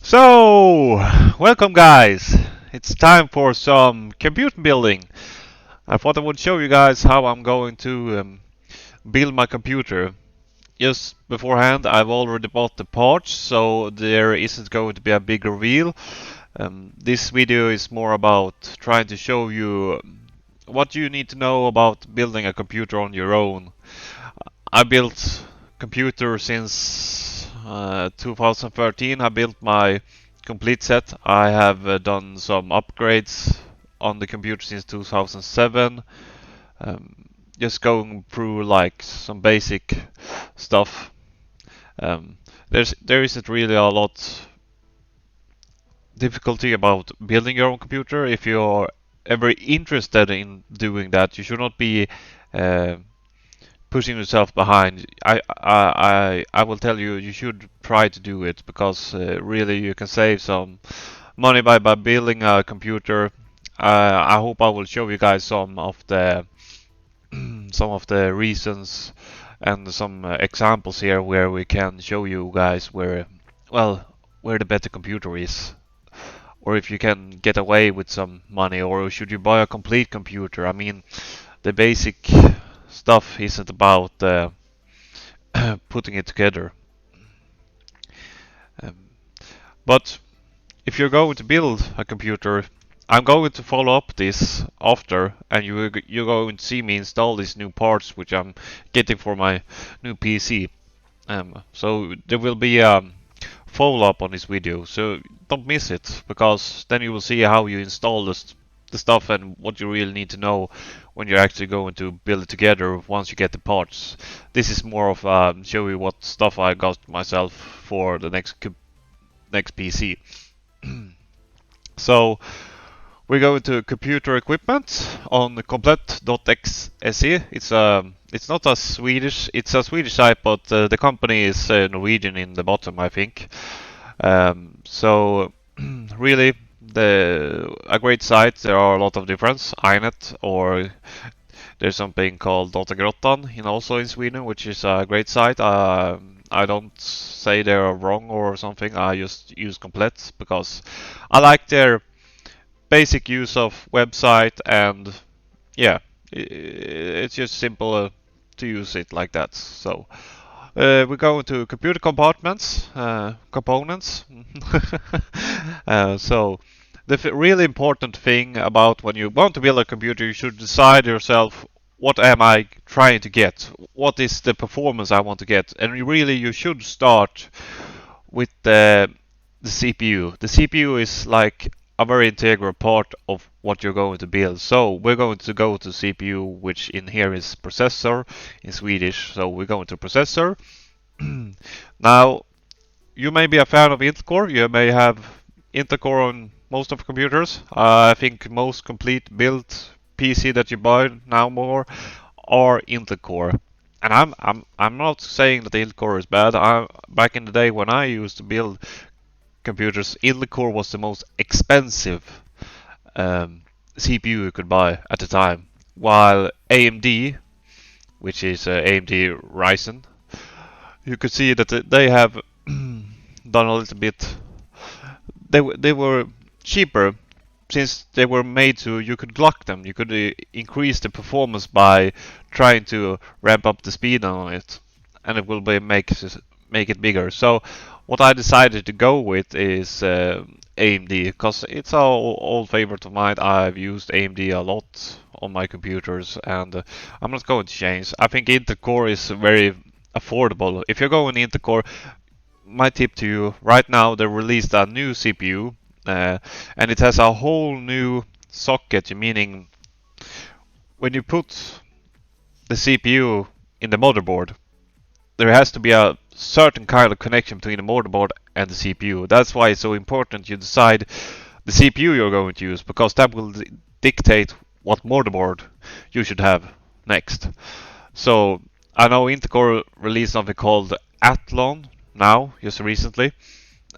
So, welcome guys. It's time for some computer building. I thought I would show you guys how I'm going to build my computer. Just beforehand, I've already bought the parts, so there isn't going to be a big reveal. This video is more about trying to show you what you need to know about building a computer on your own. I built computer since 2013. I built my complete set. I have done some upgrades on the computer since 2007. Um, just going through like some basic stuff. Um, there isn't really a lot difficulty about building your own computer. If you're ever interested in doing that, you should not be uh, pushing yourself behind. I will tell you, you should try to do it because really you can save some money by building a computer. I hope I will show you guys some of the some of the reasons and some examples here where we can show you guys where, well, where the better computer is, or if you can get away with some money, or should you buy a complete computer. I mean, the basic stuff isn't about putting it together. Um, but if you're going to build a computer, I'm going to follow up this after, and you're going to see me install these new parts which I'm getting for my new PC. So there will be a follow up on this video, so don't miss it, because then you will see how you install the stuff and what you really need to know when you're actually going to build it together once you get the parts. This is more of show you what stuff I got myself for the next PC. So we go into computer equipment on komplett.exe. It's not a Swedish, it's a Swedish site, but the company is Norwegian in the bottom, I think. So really, a great site. There are a lot of difference. Inet, or there's something called Datagrottan also in Sweden, which is a great site. I don't say they're wrong or something. I just use Komplett because I like their basic use of website, and yeah, it's just simple to use it like that. So we go into computer compartments, components. So the really important thing about when you want to build a computer, you should decide yourself, what am I trying to get? What is the performance I want to get? And you should start with the CPU. The CPU is like a very integral part of what you're going to build. So we're going to go to CPU, which in here is processor in Swedish. So we're going to processor. Now, you may be a fan of Intel Core. You may have Intel Core on most of computers. I think most complete built PC that you buy now more are Intel Core. And I'm not saying that Intel Core is bad. Back in the day when I used to build computers, Intel Core was the most expensive CPU you could buy at the time. While AMD, which is AMD Ryzen, you could see that they have done a little bit. They were cheaper since they were made to. You could lock them. You could increase the performance by trying to ramp up the speed on it, and it will make it bigger. So what I decided to go with is AMD, because it's an old favorite of mine. I've used AMD a lot on my computers, and I'm not going to change. I think Intel Core is very affordable. If you're going Intel Core, my tip to you right now, they released a new CPU, and it has a whole new socket, meaning when you put the CPU in the motherboard, there has to be a certain kind of connection between the motherboard and the CPU. That's why it's so important you decide the CPU you're going to use, because that will dictate what motherboard you should have next. So I know Intel Core released something called Anton now, just recently,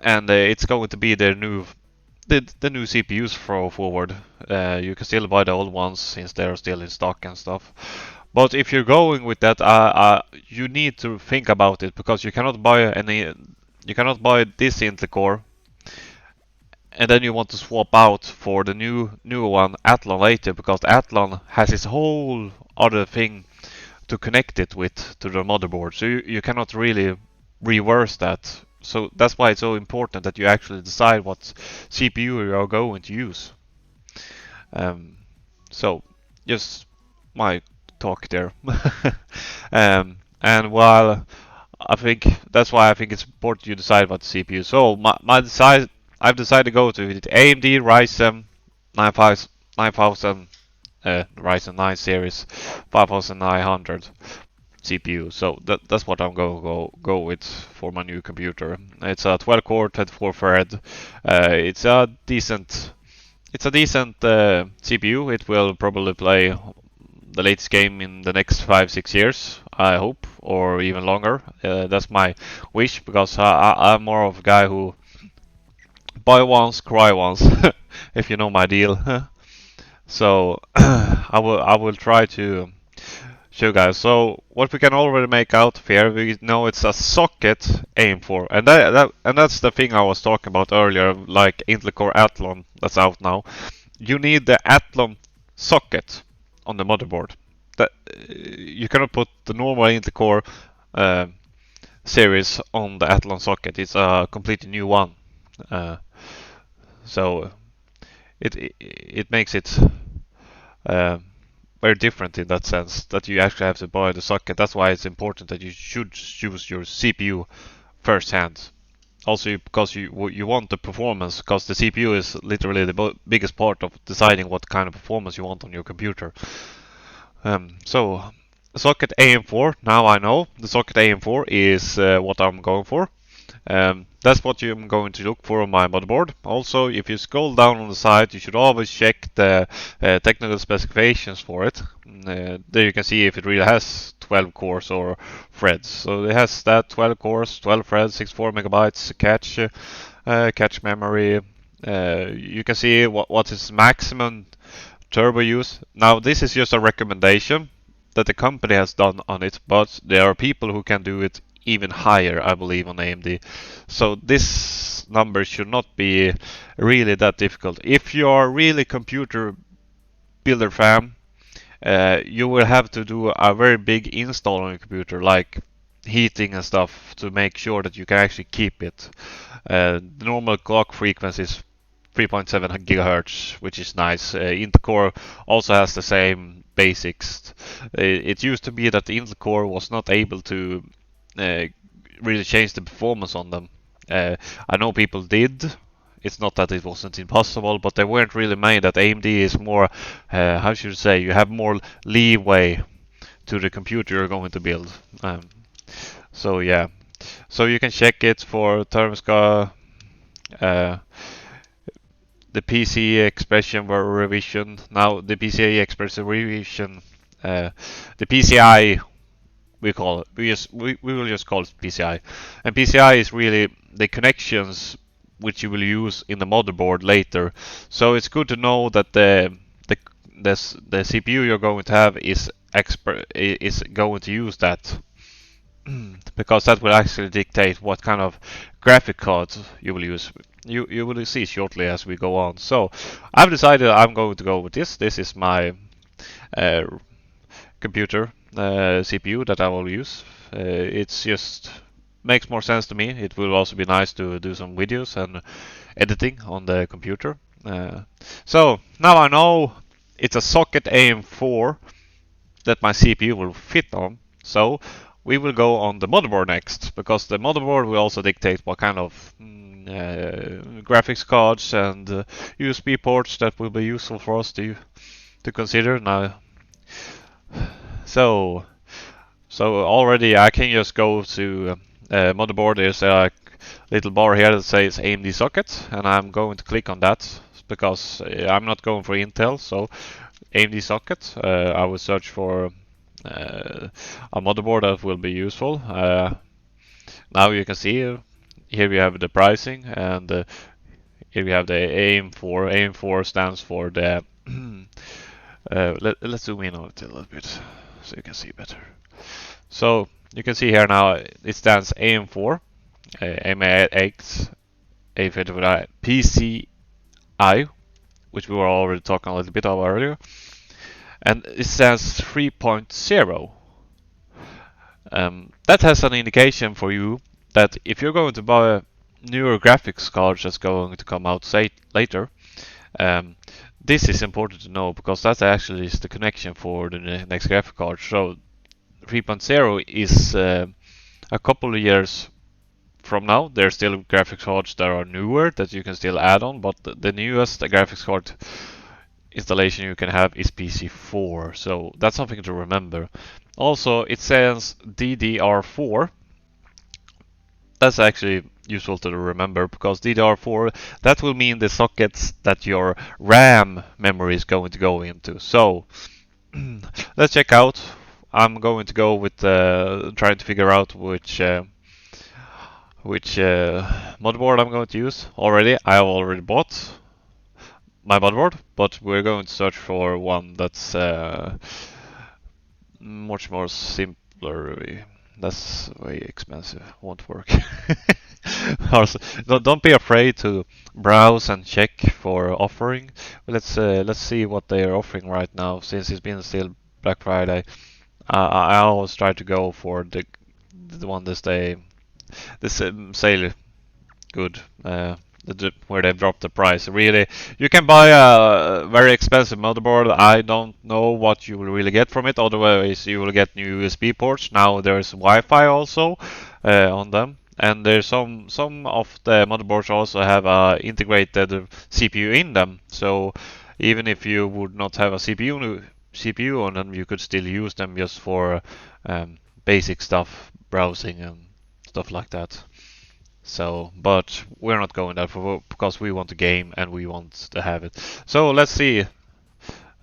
and it's going to be their new the new CPUs for forward. You can still buy the old ones since they're still in stock and stuff. But if you're going with that, you need to think about it, because you cannot buy this Intel Core and then you want to swap out for the newer one, Athlon, later, because the Athlon has its whole other thing to connect it with to the motherboard. So you cannot really reverse that. So that's why it's so important that you actually decide what CPU you are going to use. Um, so just my talk there. And while I think that's why I think it's important you decide about the CPU. So I've decided to go to AMD Ryzen 9000 Ryzen 9 series 5900 CPU. So that's what I'm going to go with for my new computer. It's a 12 core, 24 thread. It's a decent CPU. It will probably play the latest game in the next 5-6 years, I hope, or even longer. That's my wish, because I'm more of a guy who buy once, cry once, if you know my deal. So I will try to show you guys. So what we can already make out of here, we know it's a socket AM4, and that's the thing I was talking about earlier, like Intel Core Athlon that's out now. You need the Athlon socket on the motherboard. That you cannot put the normal Intel Core uh, series on the Athlon socket. It's a completely new one. Uh, so it makes it uh, very different in that sense, that you actually have to buy the socket. That's why it's important that you should choose your CPU first hand. Also, because you want the performance, because the CPU is literally the biggest part of deciding what kind of performance you want on your computer. So socket AM4. Now I know the socket AM4 is what I'm going for. That's what I'm going to look for on my motherboard. Also, if you scroll down on the side, you should always check the technical specifications for it. There you can see if it really has 12 cores or threads. So it has that 12 cores, 12 threads, 64 megabytes cache memory. You can see what is maximum turbo use. Now this is just a recommendation that the company has done on it, but there are people who can do it even higher, I believe, on AMD. So this number should not be really that difficult. If you are really computer builder fan, you will have to do a very big install on your computer, like heating and stuff, to make sure that you can actually keep it. The normal clock frequency is 3.7 gigahertz, which is nice. Intel Core also has the same basics. It used to be that the Intel Core was not able to really change the performance on them. I know people did. It's not that it wasn't impossible, but they weren't really made. That AMD is more, how should I say, you have more leeway to the computer you're going to build. So yeah, so you can check it for thermostat, the PCI expression revision. Now the PCI expression revision, the PCI we call it. We will just call it PCI. And PCI is really the connections which you will use in the motherboard later. So it's good to know that the CPU you're going to have is going to use that. Because that will actually dictate what kind of graphic cards you will use. You will see shortly as we go on. So I've decided I'm going to go with this. This is my uh, computer CPU that I will use. It's just makes more sense to me. It will also be nice to do some videos and editing on the computer. So now I know it's a socket AM4 that my CPU will fit on. So we will go on the motherboard next, because the motherboard will also dictate what kind of graphics cards and USB ports that will be useful for us to consider now. So already I can just go to motherboard. There's a little bar here that says AMD socket, and I'm going to click on that because I'm not going for Intel. So AMD socket. I will search for a motherboard that will be useful. Now you can see here we have the pricing, and here we have the AM4. AM4 stands for the let's zoom in on it a little bit so you can see better. So you can see here now it stands AM4, AMX, A55, PC, which we were already talking a little bit about earlier, and it says 3.0. That has an indication for you that if you're going to buy a newer graphics card that's going to come out later, um, this is important to know because that actually is the connection for the next graphics card. So 3.0 is a couple of years from now. There's still graphics cards that are newer that you can still add on, but the newest graphics card installation you can have is PC4. So that's something to remember. Also, it says DDR4. That's actually useful to remember because DDR4, that will mean the sockets that your RAM memory is going to go into. So let's check out. I'm going to go with trying to figure out which motherboard I'm going to use. I have already bought my motherboard, but we're going to search for one that's much more simpler. That's way expensive. Won't work. Also, don't be afraid to browse and check for offering. Let's see what they are offering right now. Since it's been still Black Friday, I always try to go for the one that they this sale good. Where they've dropped the price. Really, you can buy a very expensive motherboard. I don't know what you will really get from it. Otherwise, you will get new USB ports. Now there's Wi-Fi also on them, and there's some of the motherboards also have a integrated CPU in them. So even if you would not have a CPU on them, you could still use them just for basic stuff, browsing and stuff like that. So, but we're not going there for because we want the game and we want to have it. So let's see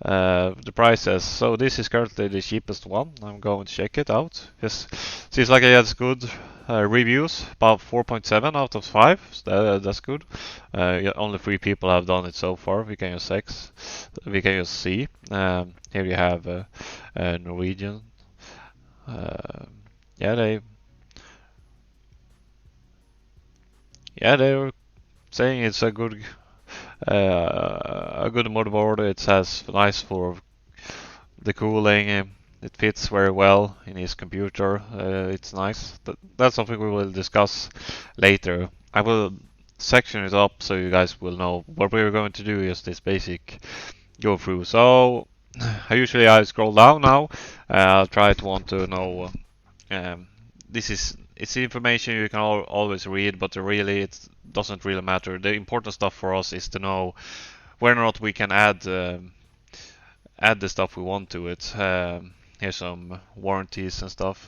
the prices. So this is currently the cheapest one. I'm going to check it out. Yes, seems like it has good reviews, about 4.7 out of 5. So that's good. Yeah, only 3 people have done it so far. We can use 6. We can use C. Here you have Norwegian. Yeah, they were saying it's a good motherboard. It has nice for the cooling. It fits very well in his computer. It's nice. That's something we will discuss later. I will section it up so you guys will know what we're going to do. Is this basic go through. So I scroll down now. I'll try to want to know. This is it's information you can always read, but really it doesn't really matter. The important stuff for us is to know whether or not we can add the stuff we want to it. Here's some warranties and stuff.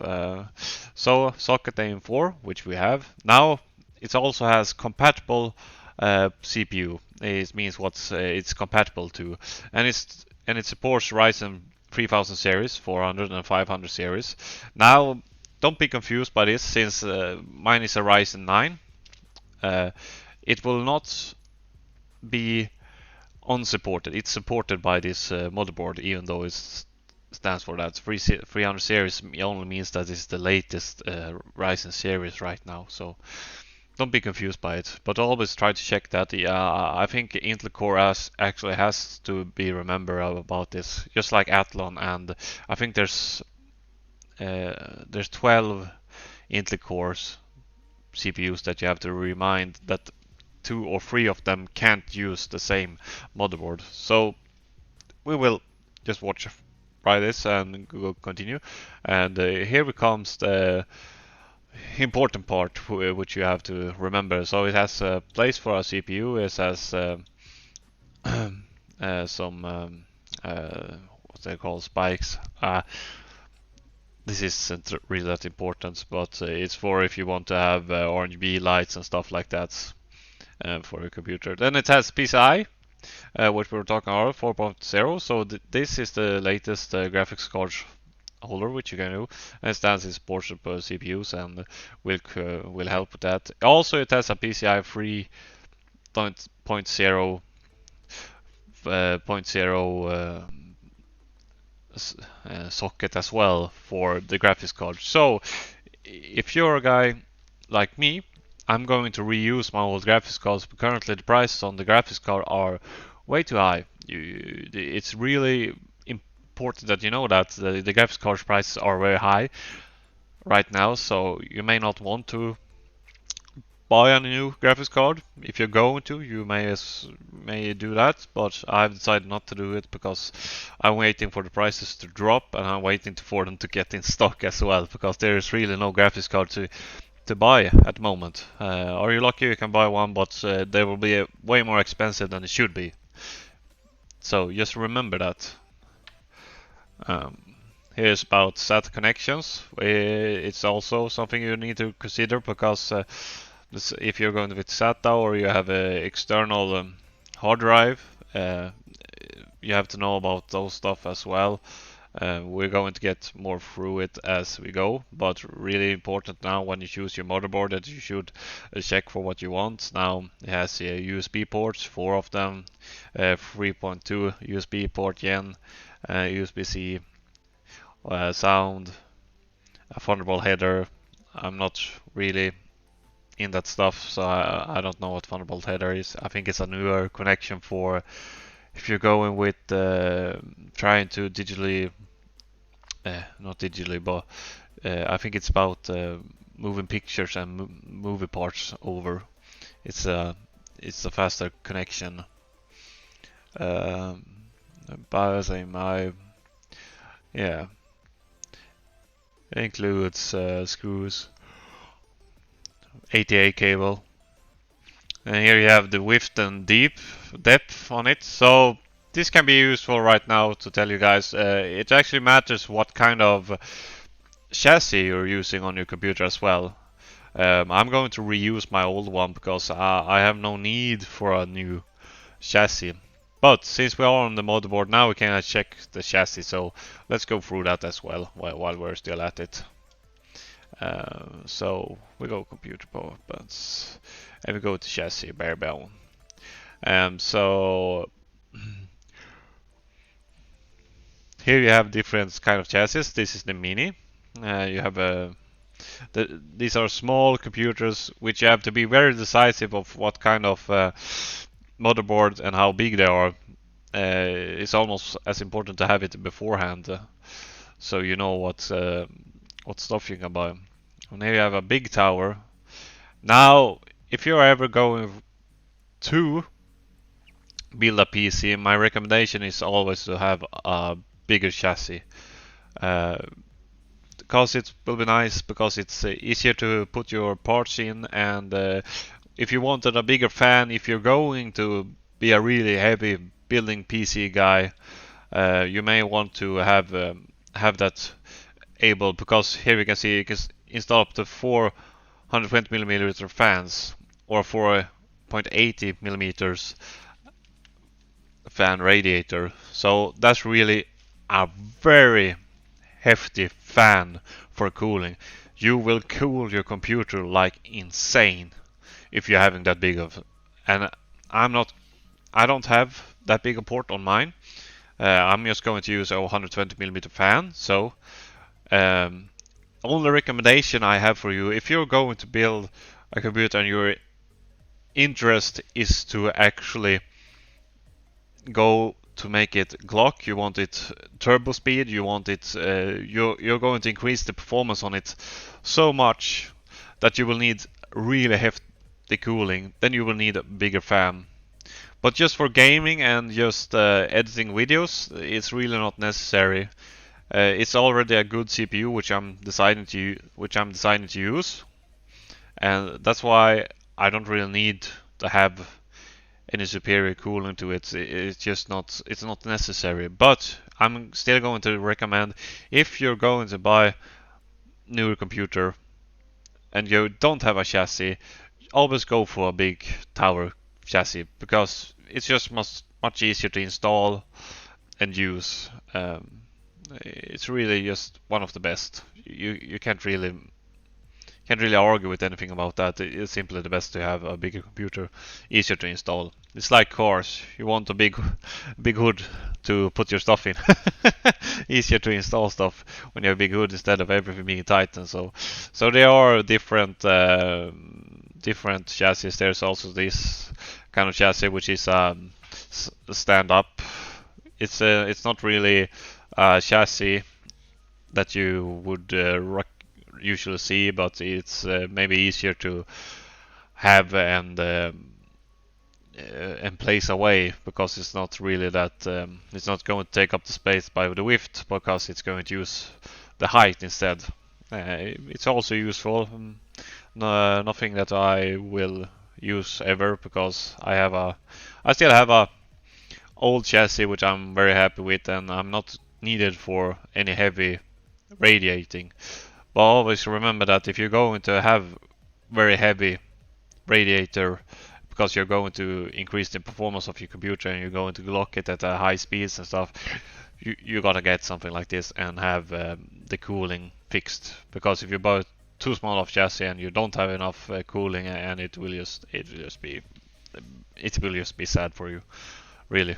So socket AM4, which we have now, it also has compatible CPU. It means what it's compatible to, and it supports Ryzen 3000 series, 400 and 500 series. Now, don't be confused by this, since mine is a Ryzen 9. It will not be unsupported. It's supported by this motherboard, even though it stands for that. 300 series only means that it's the latest Ryzen series right now. So don't be confused by it, but always try to check that. I think Intel Core actually has to be remembered about this, just like Athlon, and I think there's 12 Intel Cores CPUs that you have to remind that 2 or 3 of them can't use the same motherboard. So we will just watch by this and go continue. And here comes the important part which you have to remember. So it has a place for a CPU. It has some what they call spikes. This isn't really that important, but it's for if you want to have RGB lights and stuff like that for your computer. Then it has PCI, which we were talking about, 4.0. So this is the latest graphics card holder which you can do, and it stands in support of CPUs and will help with that. Also, it has a PCI 3.0 socket as well for the graphics card. So if you're a guy like me I'm going to reuse my old graphics cards, but currently the prices on the graphics card are way too high. It's really important that you know that the graphics card prices are very high right now, so you may not want to buy a new graphics card. If you're going to, you may do that, but I've decided not to do it because I'm waiting for the prices to drop, and I'm waiting for them to get in stock as well, because there is really no graphics card to buy at the moment. Are you lucky you can buy one, but they will be way more expensive than it should be. So just remember that. Um, Here's about SATA connections. It's also something you need to consider because if you're going with SATA or you have an external hard drive, you have to know about those stuff as well. We're going to get more through it as we go, but really important now when you choose your motherboard that you should check for what you want. Now it has USB ports, 4 of them, 3.2 USB port Gen, USB-C, sound, a Thunderbolt header. I'm not really in that stuff, so I don't know what Thunderbolt header is. I think it's a newer connection for if you're going with trying to digitally, not digitally, but I think it's about moving pictures and movie parts over. It's a faster connection. BIOS yeah, it includes screws, ATA cable, and here you have the width and depth on it. So this can be useful right now to tell you guys. It actually matters what kind of chassis you're using on your computer as well. I'm going to reuse my old one because I have no need for a new chassis. But since we are on the motherboard now, we can check the chassis. So let's go through that as well while we're still at it. So we go computer power buttons and we go to chassis bare bone. So here you have different kind of chassis. This is the mini. You have these are small computers which you have to be very decisive of what kind of motherboard and how big they are. It's almost as important to have it beforehand, so you know what stuff you can buy. And here you have a big tower. Now, if you're ever going to build a PC, my recommendation is always to have a bigger chassis. Because it will be nice, because it's easier to put your parts in, and if you wanted a bigger fan, if you're going to be a really heavy building PC guy, you may want to have that able, because here we can see you can install up to 420mm fans or 4.80mm fan radiator. So that's really a very hefty fan for cooling. You will cool your computer like insane if you're having that big of, and I don't have that big a port on mine. I'm just going to use a 120mm fan. So only recommendation I have for you, if you're going to build a computer and your interest is to actually go to make it Glock, you want it turbo speed, you want it, you're going to increase the performance on it so much that you will need really hefty cooling, then you will need a bigger fan. But just for gaming and just editing videos, it's really not necessary. It's already a good CPU which I'm deciding to use, and that's why I don't really need to have any superior cooling to it. It's not necessary. But I'm still going to recommend, if you're going to buy newer computer and you don't have a chassis, always go for a big tower chassis, because it's just much easier to install and use. It's really just one of the best. You can't really argue with anything about that. It's simply the best to have a bigger computer, easier to install. It's like cars. You want a big hood to put your stuff in. Easier to install stuff when you have a big hood instead of everything being tight. And so there are different different chassis. There's also this kind of chassis which is stand up. It's not really a chassis that you would usually see, but it's maybe easier to have and place away, because it's not really that it's not going to take up the space by the width, because it's going to use the height instead. It's also useful. Nothing that I will use ever, because I still have a old chassis which I'm very happy with, and I'm not needed for any heavy radiating. But always remember that if you're going to have very heavy radiator, because you're going to increase the performance of your computer and you're going to lock it at high speeds and stuff, you gotta get something like this and have the cooling fixed. Because if you buy too small of chassis and you don't have enough cooling, and it will just be sad for you, really.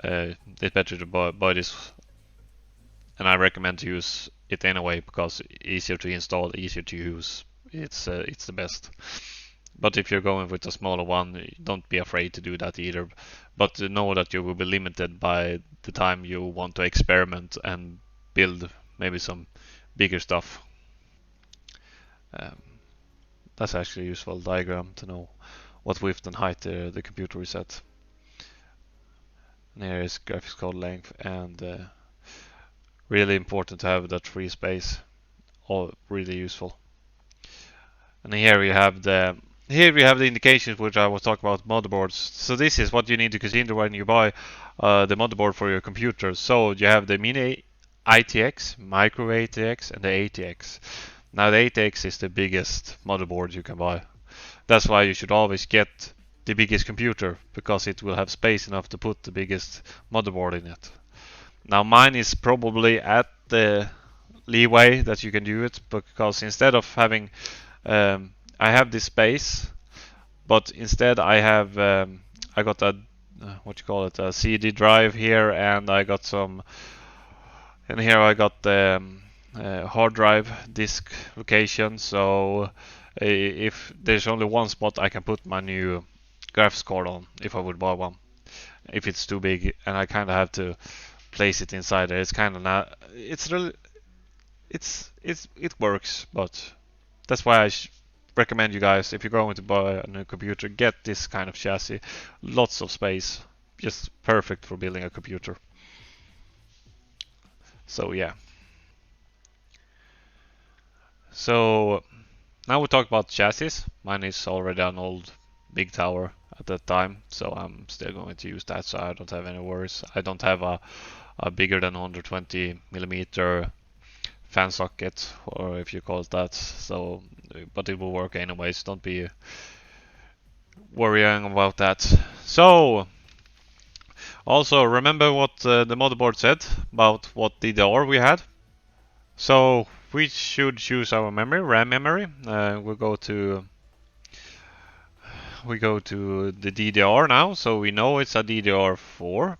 It's better to buy this, and I recommend to use it anyway, because easier to install, easier to use. It's the best. But if you're going with a smaller one, don't be afraid to do that either. But know that you will be limited by the time you want to experiment and build maybe some bigger stuff. Um, that's actually a useful diagram to know what width and height the computer is at. And here is graphics card length, and really important to have that free space. All really useful. And here we have the indications which I was talking about, motherboards. So this is what you need to consider when you buy the motherboard for your computer. So you have the mini ITX, micro ATX, and the ATX. Now the ATX is the biggest motherboard you can buy. That's why you should always get the biggest computer, because it will have space enough to put the biggest motherboard in it. Now mine is probably at the leeway that you can do it, because instead of having I have this space, but instead I have I got a what you call it, a CD drive here, and I got some, and here I got the hard drive disk location. So if there's only one spot I can put my new graphics card on, if I would buy one, if it's too big, and I kind of have to place it inside there. It's kind of not. It's really. It works, but that's why I recommend you guys, if you're going to buy a new computer, get this kind of chassis. Lots of space, just perfect for building a computer. So yeah. So now we talk about chassis. Mine is already an old big tower at that time, so I'm still going to use that, so I don't have any worries. I don't have a bigger than 120 millimeter fan socket, or if you call it that. So, but it will work anyways. Don't be worrying about that. So, also remember what the motherboard said about what DDR we had. So we should choose our memory, RAM memory. We go to the DDR now, so we know it's a DDR4.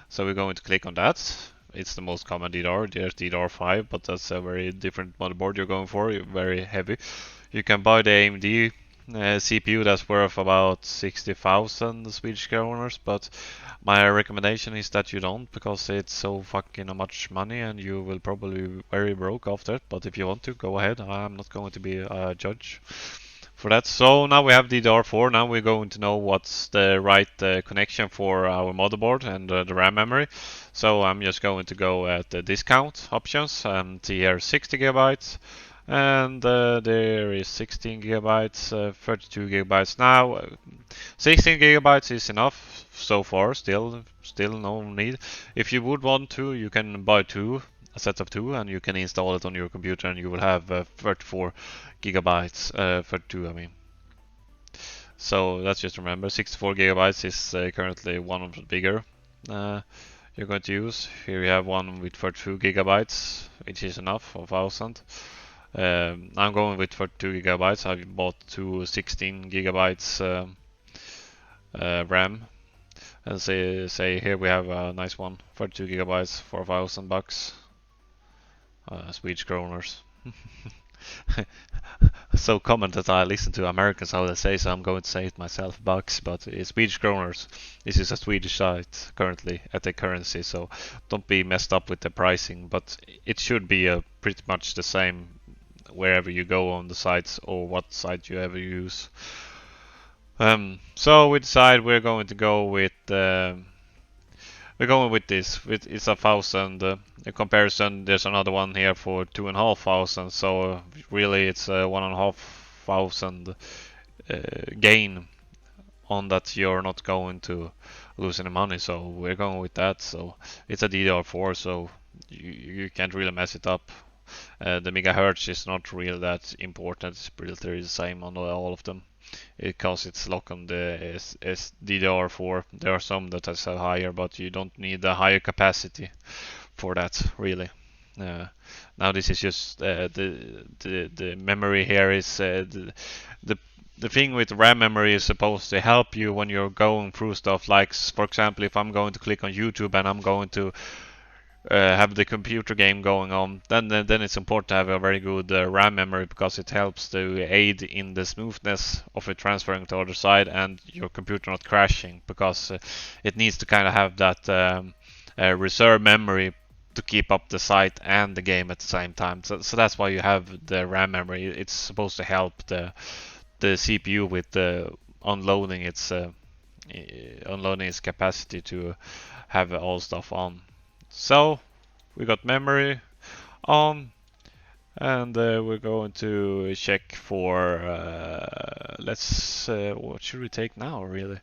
So we're going to click on that. It's the most common DDR. There's DDR5, but that's a very different motherboard you're going for. Very heavy. You can buy the AMD CPU that's worth about 60,000 Swedish kronor, but my recommendation is that you don't, because it's so fucking much money and you will probably be very broke after it. But if you want to, go ahead. I'm not going to be a judge for that. So now we have DDR4. Now we're going to know what's the right connection for our motherboard and the RAM memory. So I'm just going to go at the discount options and see here 60 gigabytes. And there is 16 gigabytes, 32 gigabytes now. 16 gigabytes is enough so far. Still no need. If you would want to, you can buy a set of two, and you can install it on your computer, and you will have 34 gigabytes. 32, I mean. So let's just remember, 64 gigabytes is currently one of the bigger you're going to use. Here we have one with 32 gigabytes, which is enough for 1000. I'm going with 32 gigabytes. I bought two 16 gigabytes RAM, and say here we have a nice one, 32 gigabytes for $1,000, Swedish kroners. so common that I listen to Americans how they say, so I'm going to say it myself, bucks, but it's Swedish kroners. This is a Swedish site currently at the currency, so don't be messed up with the pricing, but it should be pretty much the same wherever you go on the sites or what site you ever use. So we decide we're going to go with we're going with this. It's 1,000. In comparison, there's another one here for 2,500. So really, it's 1,500 gain on that. You're not going to lose any money. So we're going with that. So it's a DDR4, so you can't really mess it up. The megahertz is not really that important. It's pretty the same on all of them because it's locked on the DDR4. There are some that has a higher, but you don't need a higher capacity for that really. Now this is just the memory here is the the thing with RAM memory is supposed to help you when you're going through stuff. Like for example, if I'm going to click on YouTube and I'm going to have the computer game going on, then it's important to have a very good RAM memory because it helps to aid in the smoothness of it transferring to the other side and your computer not crashing, because it needs to kind of have that reserve memory to keep up the site and the game at the same time. So that's why you have the RAM memory. It's supposed to help the CPU with unloading its capacity to have all stuff on. So we got memory on, and we're going to check for let's what should we take now really?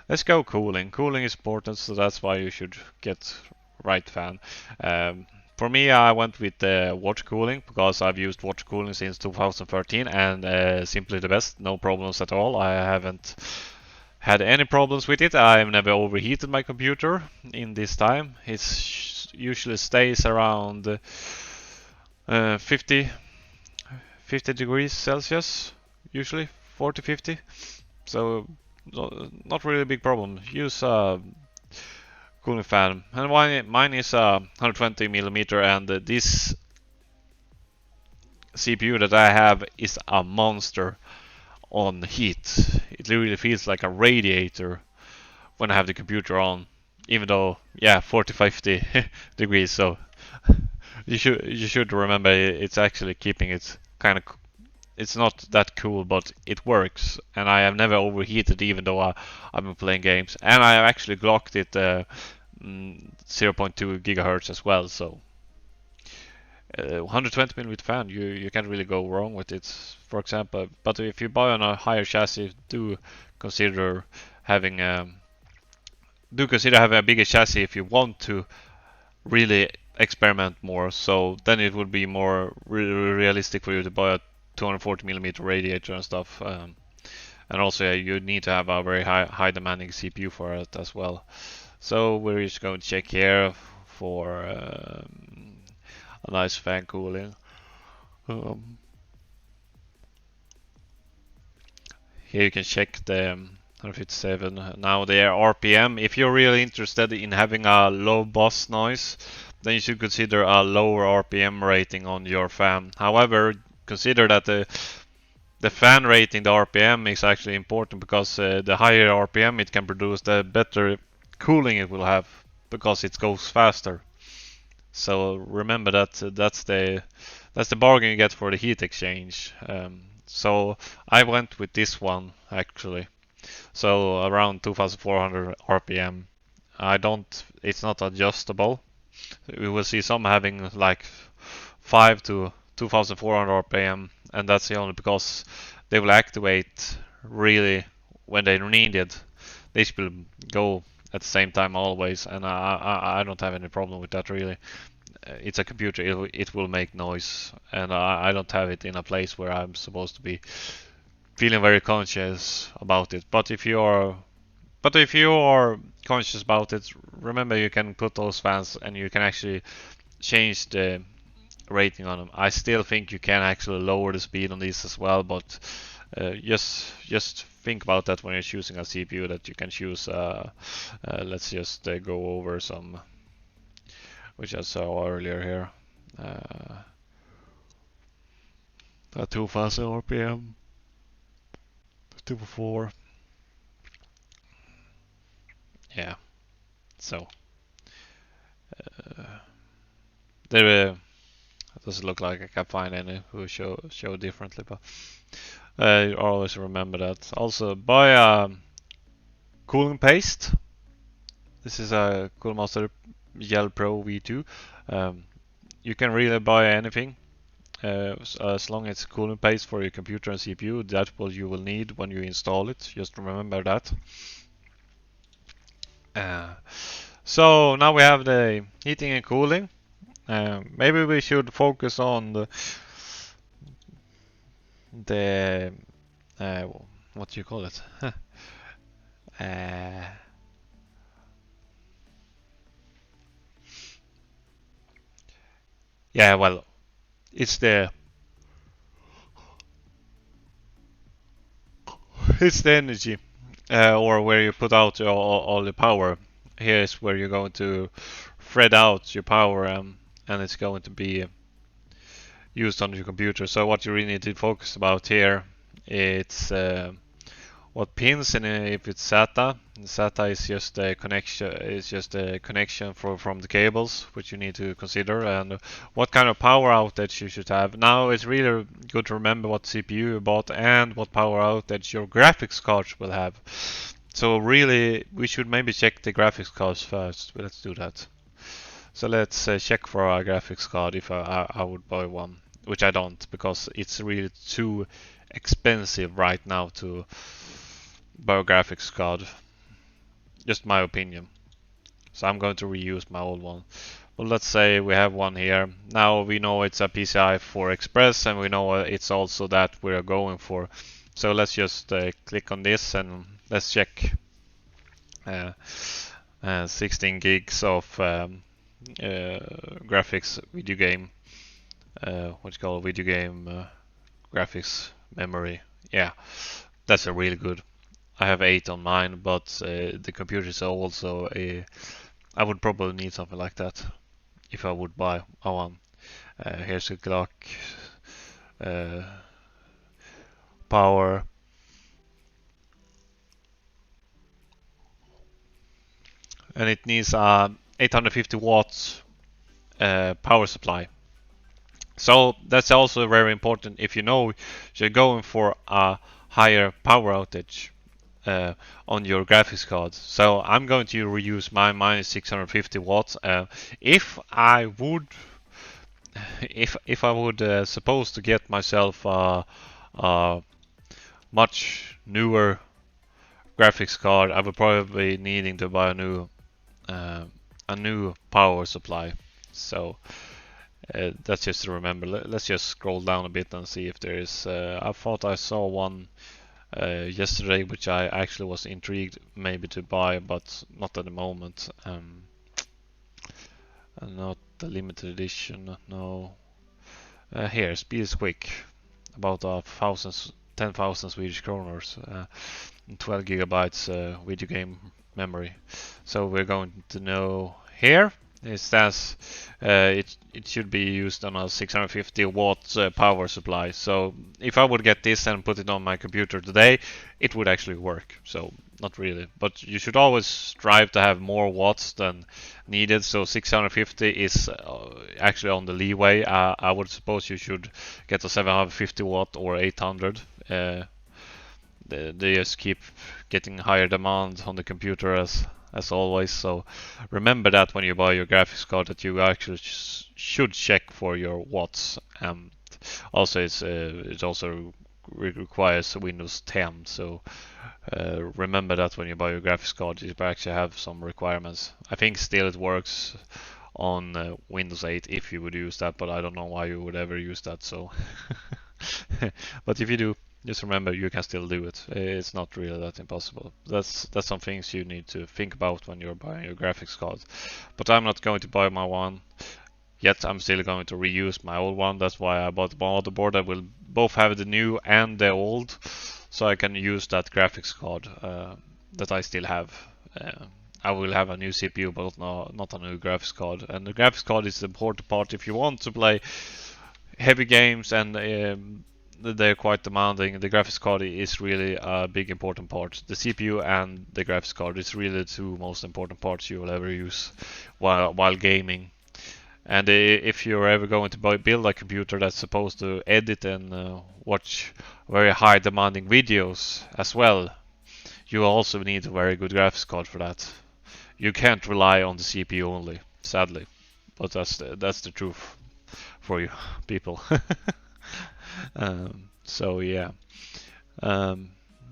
Let's go cooling. Cooling is important, so that's why you should get right fan. For me, I went with water cooling because I've used water cooling since 2013 and simply the best, no problems at all. I haven't had any problems with it. I've never overheated my computer in this time. It usually stays around 50 degrees Celsius, usually 40-50. So not really a big problem. Use a cooling fan, and mine is 120 millimeter, and this CPU that I have is a monster on heat. It really feels like a radiator when I have the computer on, even though 40-50 degrees. So you should remember it's actually keeping it kind of. It's not that cool, but it works, and I have never overheated even though I've been playing games, and I have actually clocked it 0.2 gigahertz as well. So 120 millimeter fan, you can't really go wrong with it, for example. But if you buy on a higher chassis, do consider having a bigger chassis if you want to really experiment more. So then it would be more realistic for you to buy a 240 millimeter radiator and stuff. And also you need to have a very high demanding CPU for it as well. So we're just going to check here for a nice fan cooling. Here you can check the 157. Now the RPM. If you're really interested in having a low bus noise, then you should consider a lower RPM rating on your fan. However, consider that the fan rating, the RPM, is actually important because the higher RPM it can produce, the better cooling it will have because it goes faster. So remember that that's the bargain you get for the heat exchange. So I went with this one actually. So around 2400 RPM. It's not adjustable. We will see some having like 5 to 2400 RPM, and that's only because they will activate really when they need it. They will go at the same time always, and I don't have any problem with that really. It's a computer, it will make noise, and I don't have it in a place where I'm supposed to be feeling very conscious about it. But if you are conscious about it, remember you can put those fans and you can actually change the rating on them. I still think you can actually lower the speed on these as well, but just think about that when you're choosing a CPU, that you can choose. Let's just go over some which I saw earlier here. 2000 RPM, 2 4. Yeah. So there doesn't look like I can find any who show differently, but you always remember that. Also, buy a cooling paste. This is a Coolmaster Gel Pro V2. Um, you can really buy anything. As long as it's cooling paste for your computer and CPU, that's what you will need when you install it. Just remember that. Uh, so now we have the heating and cooling. Maybe we should focus on the uh, what do you call it? uh, yeah, well, it's the energy, or where you put out all the power. Here is where you're going to thread out your power, and it's going to be used on your computer. So what you really need to focus about here, it's what pins, and if it's SATA. SATA is just a connection. It's just a connection from the cables, which you need to consider, and what kind of power outage you should have. Now it's really good to remember what CPU you bought and what power outage your graphics cards will have. So really, we should maybe check the graphics cards first. Let's do that. So let's check for our graphics card if I would buy one, which I don't, because it's really too expensive right now to buy a graphics card. Just my opinion. So I'm going to reuse my old one. Well, let's say we have one here. Now we know it's a PCI 4 Express, and we know it's also that we're going for. So let's just click on this and let's check. 16 gigs of graphics video game. What you call video game graphics memory. Yeah, that's a really good. I have 8 on mine, but the computer is also I would probably need something like that if I would buy one. Here's a clock, power, and it needs a 850 watts power supply. So that's also very important if you know you're going for a higher power outage on your graphics card. So I'm going to reuse mine is 650 watts. If I would, if I would suppose to get myself a much newer graphics card, I would probably be needing to buy a new power supply. So that's just to remember. Let's just scroll down a bit and see if there is. I thought I saw one yesterday, which I actually was intrigued maybe to buy, but not at the moment. And not the limited edition. No. Here, speed is quick. About 10,000 Swedish kroners. 12 gigabytes video game memory. So we're going to know here. It says it should be used on a 650 watt power supply. So if I would get this and put it on my computer today, it would actually work. So not really, but you should always strive to have more watts than needed. So 650 is actually on the leeway. I would suppose you should get a 750 watt or 800. They just keep getting higher demand on the computer as always. So remember that when you buy your graphics card, that you actually should check for your watts. And also it also requires Windows 10. So remember that when you buy your graphics card, you actually have some requirements. I think still it works on Windows 8 if you would use that, but I don't know why you would ever use that. So, but if you do, just remember you can still do it. It's not really that impossible. That's some things you need to think about when you're buying your graphics card. But I'm not going to buy my one yet. I'm still going to reuse my old one. That's why I bought the motherboard. I will both have the new and the old, so I can use that graphics card that I still have. I will have a new CPU, but not a new graphics card. And the graphics card is the important part if you want to play heavy games and they're quite demanding. The graphics card is really a big important part. The CPU and the graphics card is really the two most important parts you will ever use while gaming. And if you're ever going to build a computer that's supposed to edit and watch very high demanding videos as well, you also need a very good graphics card for that. You can't rely on the CPU only, sadly. But that's the truth for you people. So yeah. Um,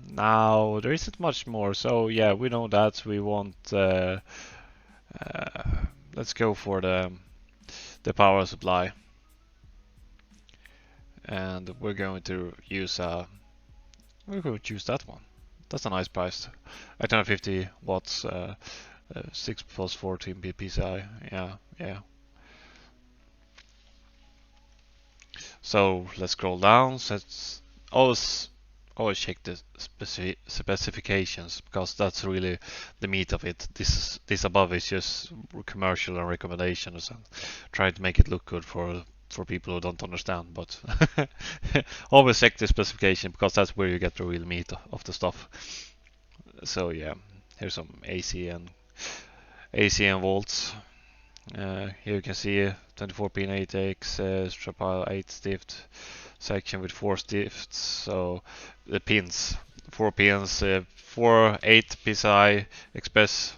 Now there isn't much more. So yeah, we know that we want. Uh, let's go for the power supply, and we're going to use we're going to use that one. That's a nice price. 850 watts, 6 plus 14 PSI. Yeah, yeah. So let's scroll down. So let's always check the specifications, because that's really the meat of it. This above is just commercial and recommendations and trying to make it look good for people who don't understand. But always check the specification, because that's where you get the real meat of the stuff. So yeah, here's some AC and volts. Here you can see 24 pin 8x strap 8 stift section with 4 stifts. So the pins, 4 pins, 4 8 PSI express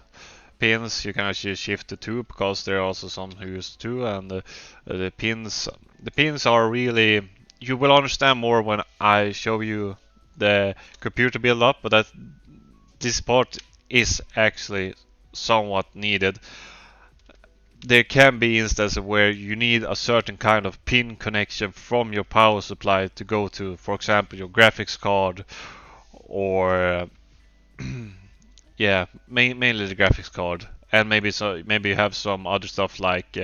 pins. You can actually shift to 2, because there are also some who use 2. And the pins are really, you will understand more when I show you the computer build up, but this part is actually somewhat needed. There can be instances where you need a certain kind of pin connection from your power supply to go to, for example, your graphics card, or yeah, mainly the graphics card, and maybe you have some other stuff like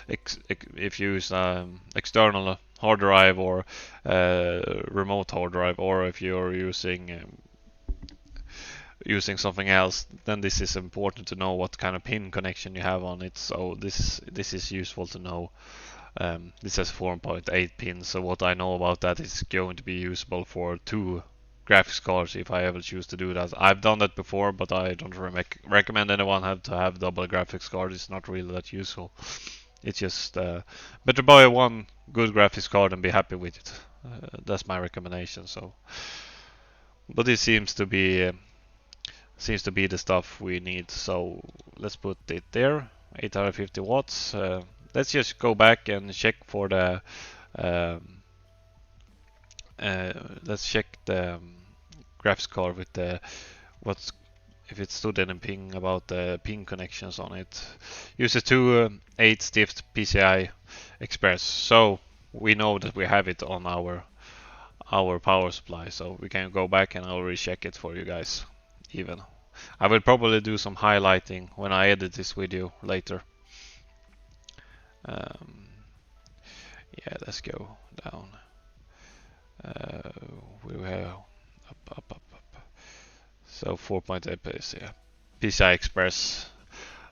if you use external hard drive, or remote hard drive, or if you're using something else, then this is important to know what kind of pin connection you have on it. So this is useful to know. This has 4.8 pins, so what I know about that is going to be usable for 2 graphics cards if I ever choose to do that. I've done that before, but I don't recommend anyone have to have double graphics card. It's not really that useful. It's just better buy one good graphics card and be happy with it. That's my recommendation. So, but it seems to be the stuff we need. So let's put it there, 850 watts. Let's just go back and check for the let's check the graphics card with the what's if it stood anything about the pin connections on it. Use a 2 8 stiff PCI Express. So we know that we have it on our power supply. So we can go back and I'll recheck it for you guys. Even I will probably do some highlighting when I edit this video later. Yeah, let's go down. We have up. So 4.8 PCI Express.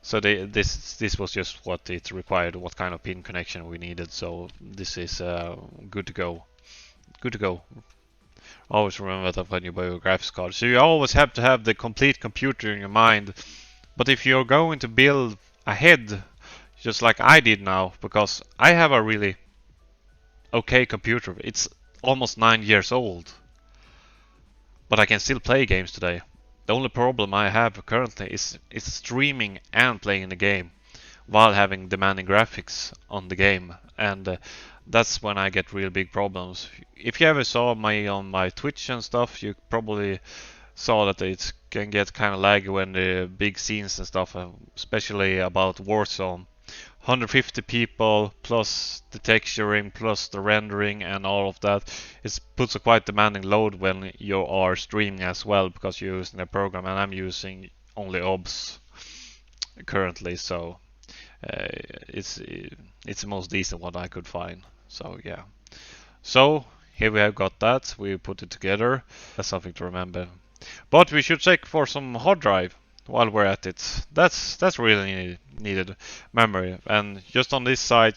So this was just what it required, what kind of pin connection we needed. So this is good to go. Good to go. Always remember that when you buy a graphics card. So you always have to have the complete computer in your mind. But if you're going to build ahead, just like I did now, because I have a really okay computer. It's almost 9 years old. But I can still play games today. The only problem I have currently is streaming and playing the game while having demanding graphics on the game. And that's when I get real big problems. If you ever saw me on my Twitch and stuff, you probably saw that it can get kind of laggy when the big scenes and stuff, especially about Warzone. 150 people plus the texturing plus the rendering and all of that. It puts a quite demanding load when you are streaming as well, because you're using the program, and I'm using only OBS currently, so it's the most decent one I could find. So yeah. So here we have got that. We put it together. That's something to remember. But we should check for some hard drive while we're at it. That's really needed memory. And just on this side,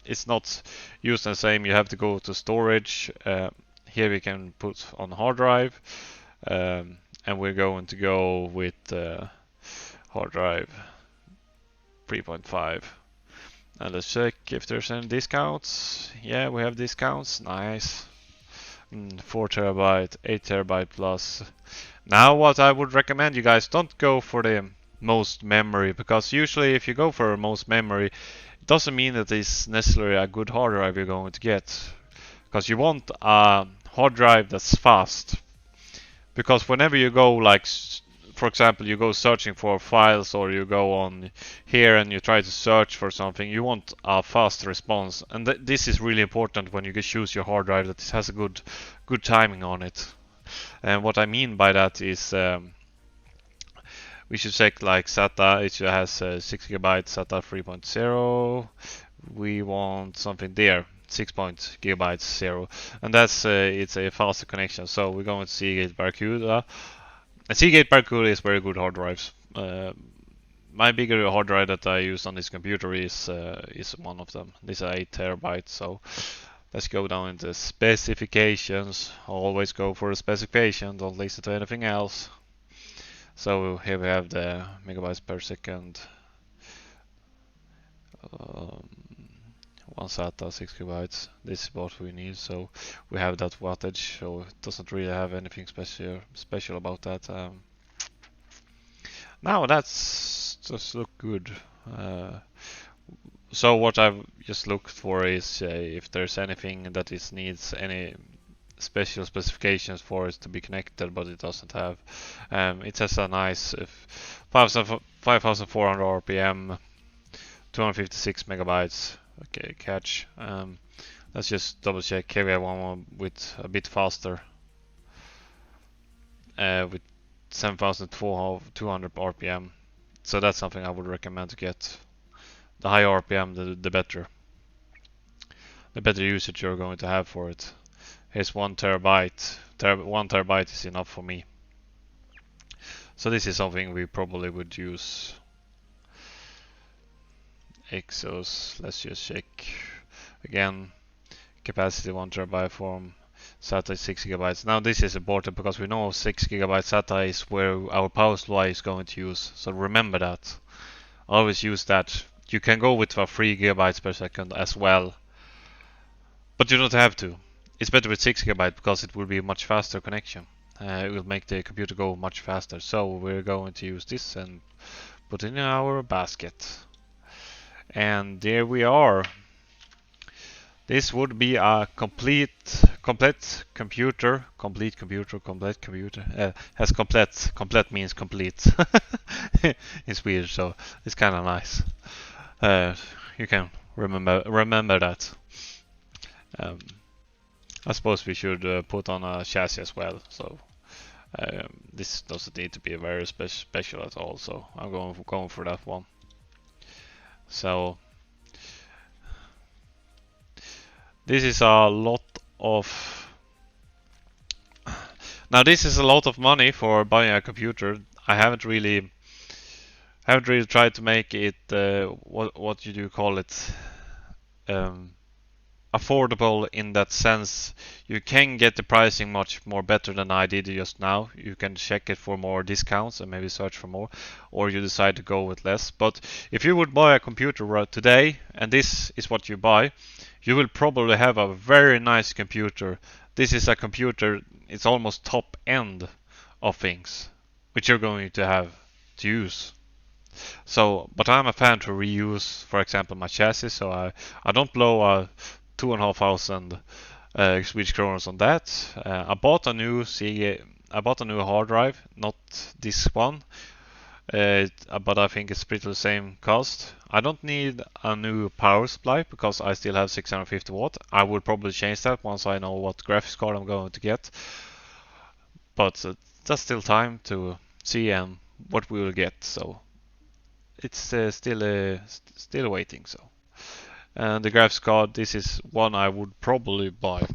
it's not used the same. You have to go to storage. here we can put on hard drive, and we're going to go with hard drive 3.5. And let's check if there's any discounts. Yeah, we have discounts. Nice. 4 terabyte, 8 terabyte plus. Now what I would recommend you guys, don't go for the most memory, because usually if you go for most memory, it doesn't mean that it's necessarily a good hard drive you're going to get. Because you want a hard drive that's fast. Because whenever you go, like, for example, you go searching for files, or you go on here and you try to search for something, you want a fast response. And this is really important when you choose your hard drive, that it has a good timing on it. And what I mean by that is we should check like SATA. It has 6 GB SATA 3.0. We want something there, 6 GB 0, and that's it's a faster connection. So we're going to Seagate Barracuda. And Seagate Barracuda is very good hard drives. My bigger hard drive that I use on this computer is one of them. This is 8 terabytes. So let's go down into specifications. Always go for the specification. Don't listen to anything else. So here we have the megabytes per second. One SATA 6 gigabytes. This is what we need. So we have that wattage. So it doesn't really have anything special about that. Now that's just look good. So what I've just looked for is if there's anything that needs any special specifications for it to be connected, but it doesn't have. It has a nice 5400 RPM, 256 megabytes. Okay, catch. Let's just double check. Here we have one with a bit faster, with 7200 RPM. So that's something I would recommend to get. The higher RPM, the better. The better usage you're going to have for it. Here's 1 terabyte. 1 terabyte is enough for me. So this is something we probably would use. Exos, let's just check again. Capacity 1 terabyte from SATA 6 gigabytes. Now this is important because we know 6 gigabyte SATA is where our power supply is going to use. So remember that. Always use that. You can go with 3 gigabytes per second as well, but you don't have to. It's better with 6 gigabyte because it will be a much faster connection. It will make the computer go much faster. So we're going to use this and put it in our basket. And there we are. This would be a complete computer. Has complete. Complete means complete in Swedish, so it's kind of nice. You can remember that. I suppose we should put on a chassis as well. So this doesn't need to be very special at all. So I'm going for that one. So this is a lot of. Now this is a lot of money for buying a computer. I haven't really tried to make it what you do call it, affordable in that sense. You can get the pricing much more better than I did just now. You can check it for more discounts and maybe search for more, or you decide to go with less. But if you would buy a computer today and this is what you buy, you will probably have a very nice computer. This is a computer, it's almost top end of things which you're going to have to use. So, but I'm a fan to reuse, for example, my chassis, so I don't blow 2,500 Swedish kronor on that. I bought a new hard drive, not this one, but I think it's pretty the same cost. I don't need a new power supply because I still have 650 watt. I will probably change that once I know what graphics card I'm going to get. But that's still time to see what we will get. So it's still waiting. So. And the graphics card, this is one I would probably buy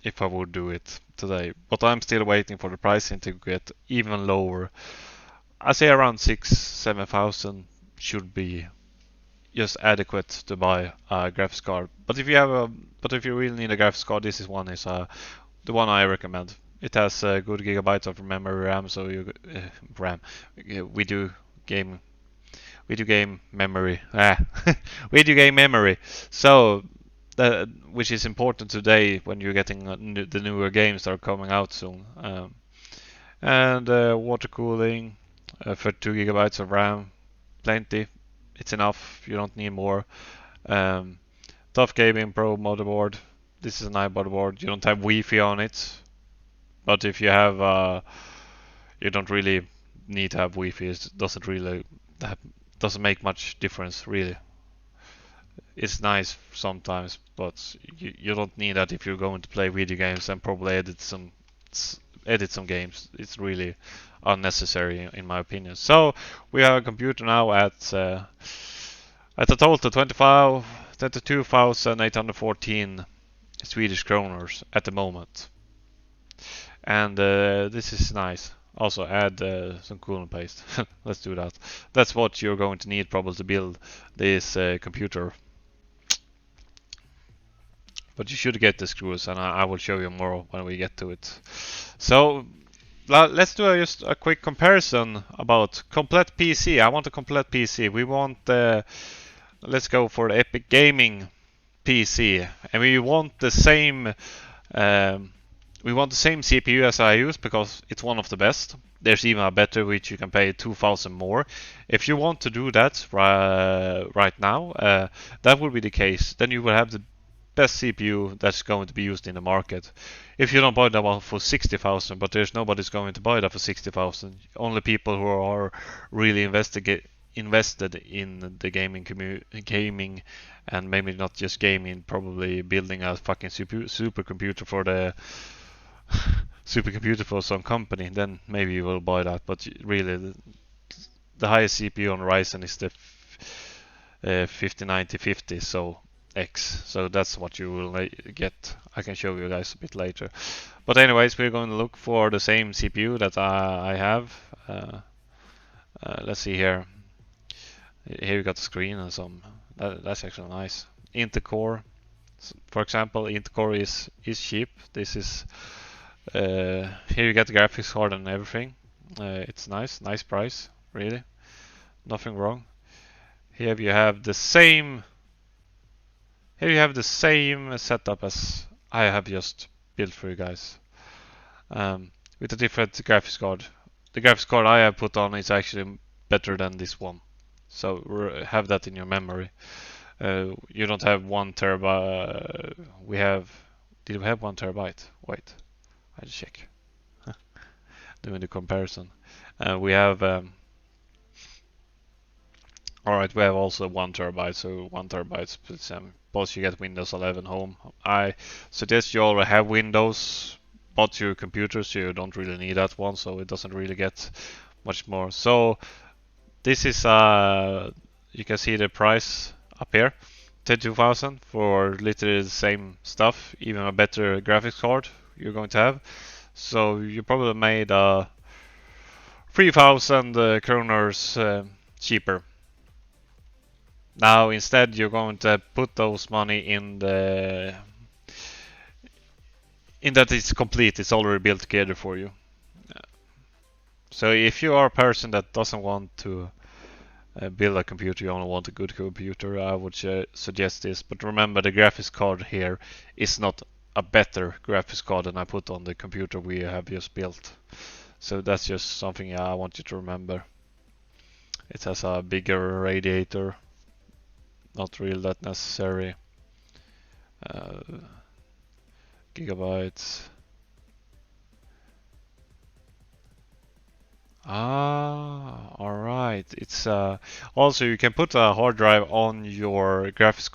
if I would do it today. But I'm still waiting for the pricing to get even lower. I say around 6,000-7,000 should be just adequate to buy a graphics card. But if you really need a graphics card, this is the one I recommend. It has good gigabytes of memory RAM, so you RAM. We do game video game memory. Video game memory. So, which is important today when you're getting the newer games that are coming out soon. And water cooling for 2 gigabytes of RAM, plenty. It's enough. You don't need more. Um, Tough Gaming Pro motherboard. This is an motherboard. You don't have Wi-Fi on it, but if you have, you don't really need to have Wi-Fi. It doesn't really doesn't make much difference really. It's nice sometimes, but you don't need that if you're going to play video games and probably edit some games. It's really unnecessary in my opinion. So we have a computer now at a total of 22,814 Swedish kroners at the moment, and this is nice. Also add some cooling paste. Let's do that. That's what you're going to need probably to build this computer. But you should get the screws, and I will show you more when we get to it. So let's do just a quick comparison about complete PC. I want a complete PC. We want let's go for the Epic Gaming PC, and we want the same. We want the same CPU as I use because it's one of the best. There's even a better which you can pay 2,000 more. If you want to do that right now, that will be the case. Then you will have the best CPU that's going to be used in the market. If you don't buy that one for 60,000, but there's nobody's going to buy that for 60,000. Only people who are really invested in the gaming and maybe not just gaming, probably building a fucking supercomputer for the supercomputer for some company, then maybe you will buy that. But really, the highest CPU on Ryzen is the 509050, so X. So that's what you will get. I can show you guys a bit later. But anyways, we're going to look for the same CPU that I have. Let's see here. Here you got the screen and some. That's actually nice. Intel Core, for example, Intel Core is cheap. This is here you get the graphics card and everything. It's nice price, really. Nothing wrong. Here you have the same. Here you have the same setup as I have just built for you guys, with a different graphics card. The graphics card I have put on is actually better than this one, so have that in your memory. You don't have 1 terabyte. Did we have 1 terabyte? Wait, I just check. Doing the comparison. We have. Alright, we have also 1 terabyte, so 1 terabyte. Plus you get Windows 11 home. I suggest you already have Windows, bought your computer, so you don't really need that one, so it doesn't really get much more. So this is you can see the price up here, 32,000 for literally the same stuff, even a better graphics card you're going to have. So you probably made 3,000 kroners cheaper. Now instead you're going to put those money in that it's complete, it's already built together for you. So if you are a person that doesn't want to build a computer, you only want a good computer, I would suggest this. But remember, the graphics card here is not a better graphics card than I put on the computer we have just built. So that's just something I want you to remember. It has a bigger radiator. Not really that necessary. Gigabytes. Alright. It's also you can put a hard drive on your graphics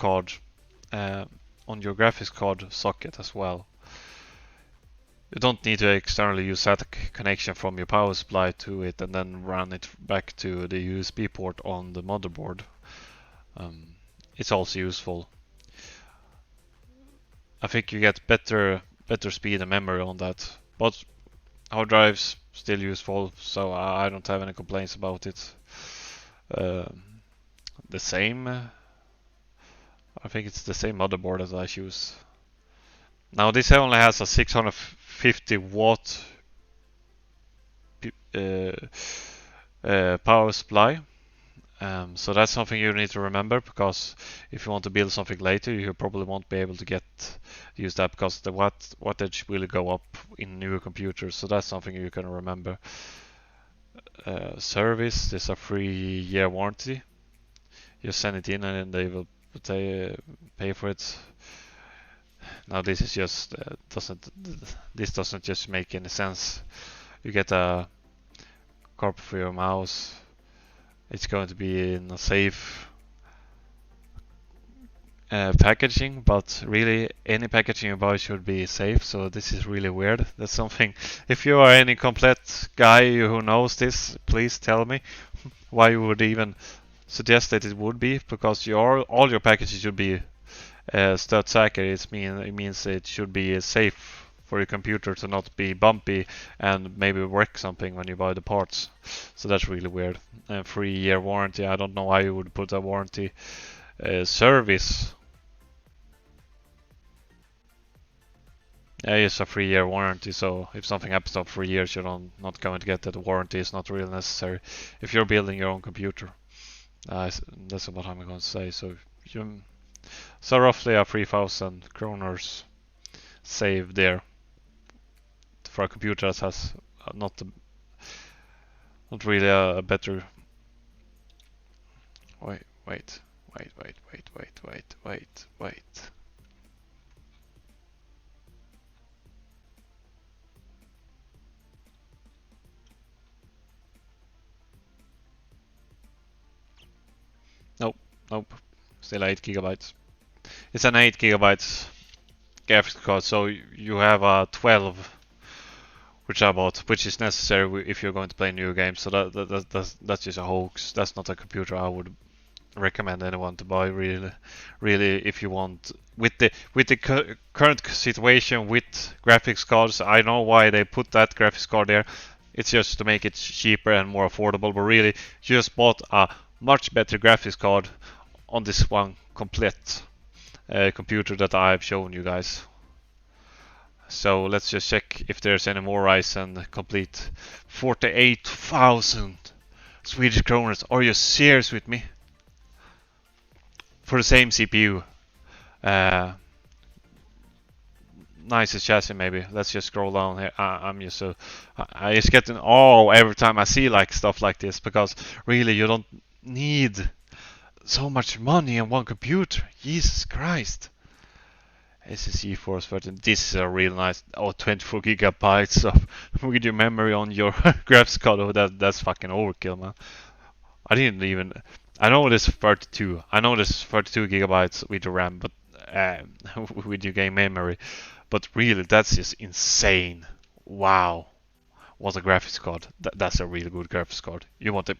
card, socket as well. You don't need to externally use that connection from your power supply to it and then run it back to the USB port on the motherboard. It's also useful. I think you get better speed and memory on that, but hard drives still useful, so I don't have any complaints about it. The same, I think it's the same motherboard as I choose. Now this only has a 650 watt uh, power supply. So that's something you need to remember, because if you want to build something later, you probably won't be able to use that, because the wattage will go up in newer computers. So that's something you can remember. Service, there's a 3-year warranty. You send it in and then they will pay for it. Now this is just doesn't just make any sense. You get a copy for your mouse. It's going to be in a safe packaging, but really any packaging you buy should be safe. So this is really weird. That's something. If you are any complete guy who knows this, please tell me why you would even suggest that it would be, because all your packages should be stötsäker. It means it should be safe for your computer to not be bumpy and maybe wreck something when you buy the parts. So that's really weird. 3-year warranty. I don't know why you would put a warranty. Service. Yeah, it's a 3-year warranty, so if something happens after 3 years, you're not going to get that. The warranty is not really necessary if you're building your own computer. That's what I'm going to say. So roughly a 3,000 kroners saved there for a computer that has not really a better. Wait. Nope. Still 8 gigabytes. It's an 8 gigabytes graphics card, so you have a 12, which I bought, which is necessary if you're going to play new games. So that's just a hoax. That's not a computer I would recommend anyone to buy. Really, if you want with the current situation with graphics cards, I know why they put that graphics card there. It's just to make it cheaper and more affordable. But really, you just bought a much better graphics card on this one complete computer that I've shown you guys. So let's just check if there's any more Ryzen complete. 48,000 Swedish kronor. Are you serious with me? For the same CPU. Nicest chassis maybe. Let's just scroll down here. I'm just so I just get an awe every time I see like stuff like this, because really you don't need so much money on one computer. Jesus Christ. SSD Force 13. This is a real nice. 24 gigabytes of video memory on your graphics card. Oh, that's fucking overkill, man. I didn't even. I know there's 32. I know there's 32 gigabytes with the RAM, but with your game memory. But really, that's just insane. Wow. What a graphics card. That's a really good graphics card. You want to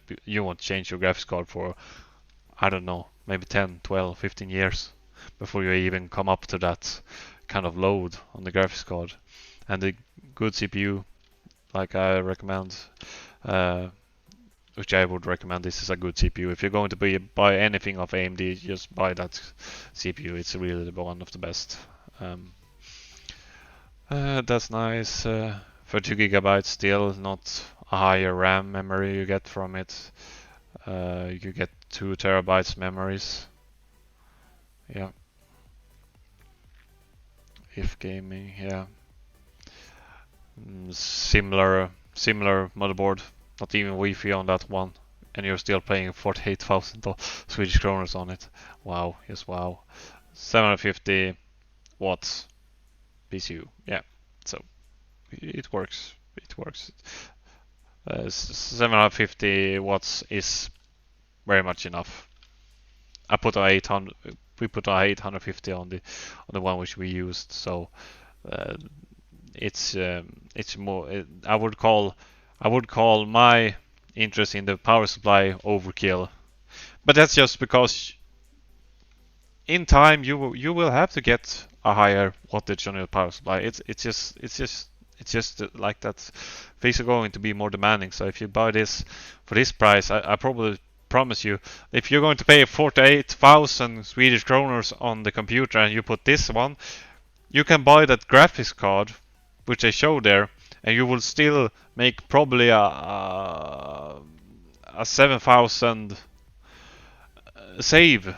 change your graphics card for, I don't know, maybe 10, 12, 15 years before you even come up to that kind of load on the graphics card. And the good CPU, like I recommend, which I would recommend, this is a good CPU. If you're going to buy anything of AMD, just buy that CPU. It's really one of the best. That's nice. 32 gigabytes, still not a higher RAM memory you get from it. You get 2 terabytes memories. Yeah. If gaming, yeah. Similar motherboard. Not even Wi-Fi on that one, and you're still paying 48,000 Swedish kronor on it. Wow, yes, wow. 750 watts PCU. Yeah, so it works. 750 watts is very much enough. I put a 800. We put a 850 on the one which we used. So it's more. I would call my interest in the power supply overkill, but that's just because in time you will have to get a higher wattage on your power supply. It's just like that. Things are going to be more demanding. So if you buy this for this price, I probably promise you, if you're going to pay 48,000 Swedish kronor on the computer and you put this one, you can buy that graphics card, which I show there, and you will still make probably a 7,000 save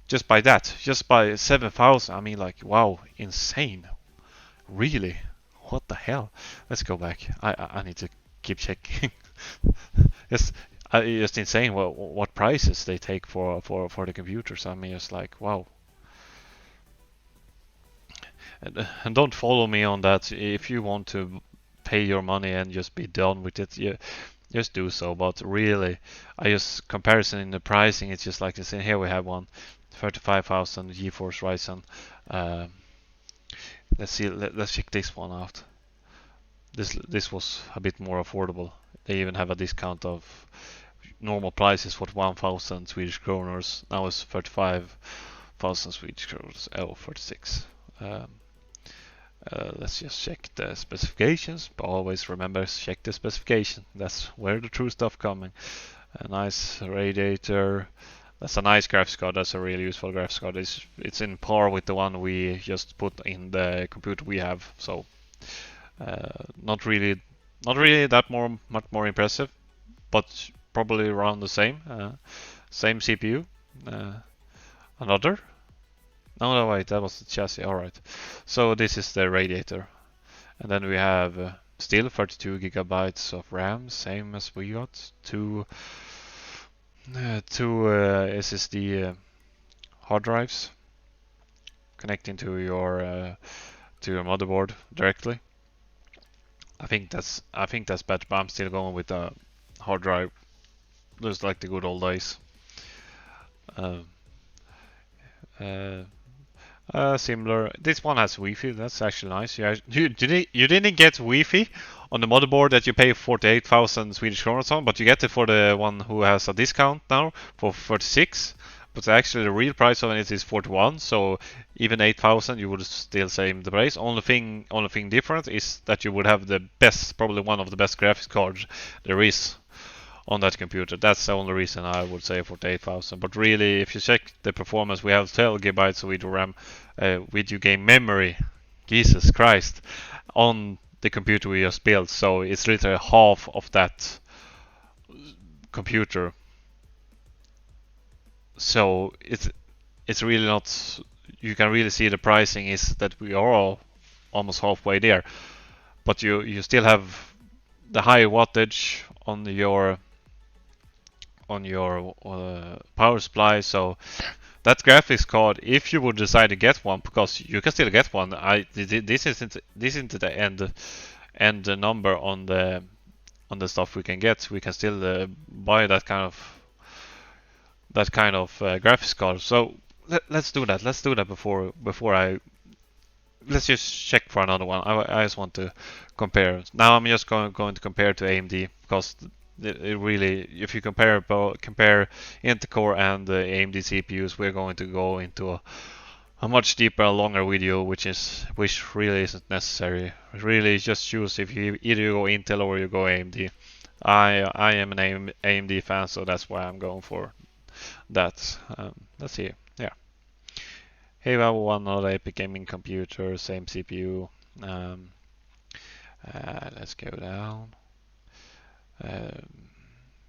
just by that, just by 7,000. I mean, like, wow, insane. Really? What the hell? Let's go back. I need to keep checking. It's just insane what prices they take for the computers. I mean, it's like, wow. And don't follow me on that. If you want to pay your money and just be done with it, yeah, just do so. But really, I just comparison in the pricing. It's just like this. And here we have one, 35,000 GeForce Ryzen. Uh, let's see. Let's check this one out. This was a bit more affordable. They even have a discount of normal prices for 1,000 Swedish kroners. Now it's 35,000 Swedish kroners. Oh, 46. Let's just check the specifications. But always remember, check the specification. That's where the true stuff coming. A nice radiator. That's a nice graphics card. That's a really useful graphics card. It's in par with the one we just put in the computer we have. So not really that much more impressive, but probably around the same. Same CPU. Another. No, wait, that was the chassis. Alright. So this is the radiator. And then we have still 32 gigabytes of RAM, same as we got. Two SSD hard drives connecting to your motherboard directly. I think that's better, but I'm still going with a hard drive. Just like the good old days. Similar. This one has Wi-Fi. That's actually nice. You didn't get Wi-Fi on the motherboard that you pay 48,000 Swedish kronor on, but you get it for the one who has a discount now for 36. But actually, the real price of it is 41. So even 8,000, you would still save the price. Only thing different is that you would have the best, probably one of the best graphics cards there is on that computer. That's the only reason I would say 48,000. But really, if you check the performance, we have 12 gigabytes of video RAM, video game memory. Jesus Christ, on the computer we just built. So it's literally half of that computer. So it's really not. You can really see the pricing is that we are all almost halfway there. But you still have the higher wattage on your power supply. So that graphics card, if you would decide to get one, because you can still get one. This isn't the end number on the stuff we can get. We can still buy that kind of graphics card. So let's do that. Let's do that before I. Let's just check for another one. I just want to compare. Now I'm just going to compare to AMD because it really, if you compare Intel Core and the AMD CPUs, we're going to go into a much deeper and longer video, which really isn't necessary. Really, just choose if you either go Intel or you go AMD. I am an AMD fan, so that's why I'm going for that. Let's see. Yeah. Here we have one other Epic Gaming computer, same CPU. Let's go down.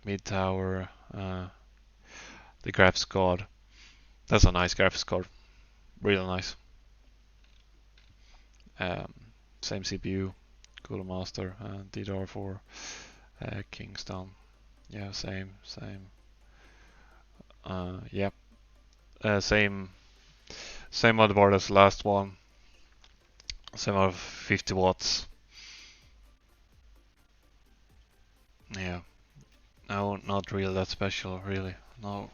Mid tower. The graphics card. That's a nice graphics card. Really nice. Same CPU. Cooler Master. DDR4. Kingston. Yeah, same. Yep. Same motherboard as the last one. Same of 50 watts. Yeah. No, not really that special, really. No.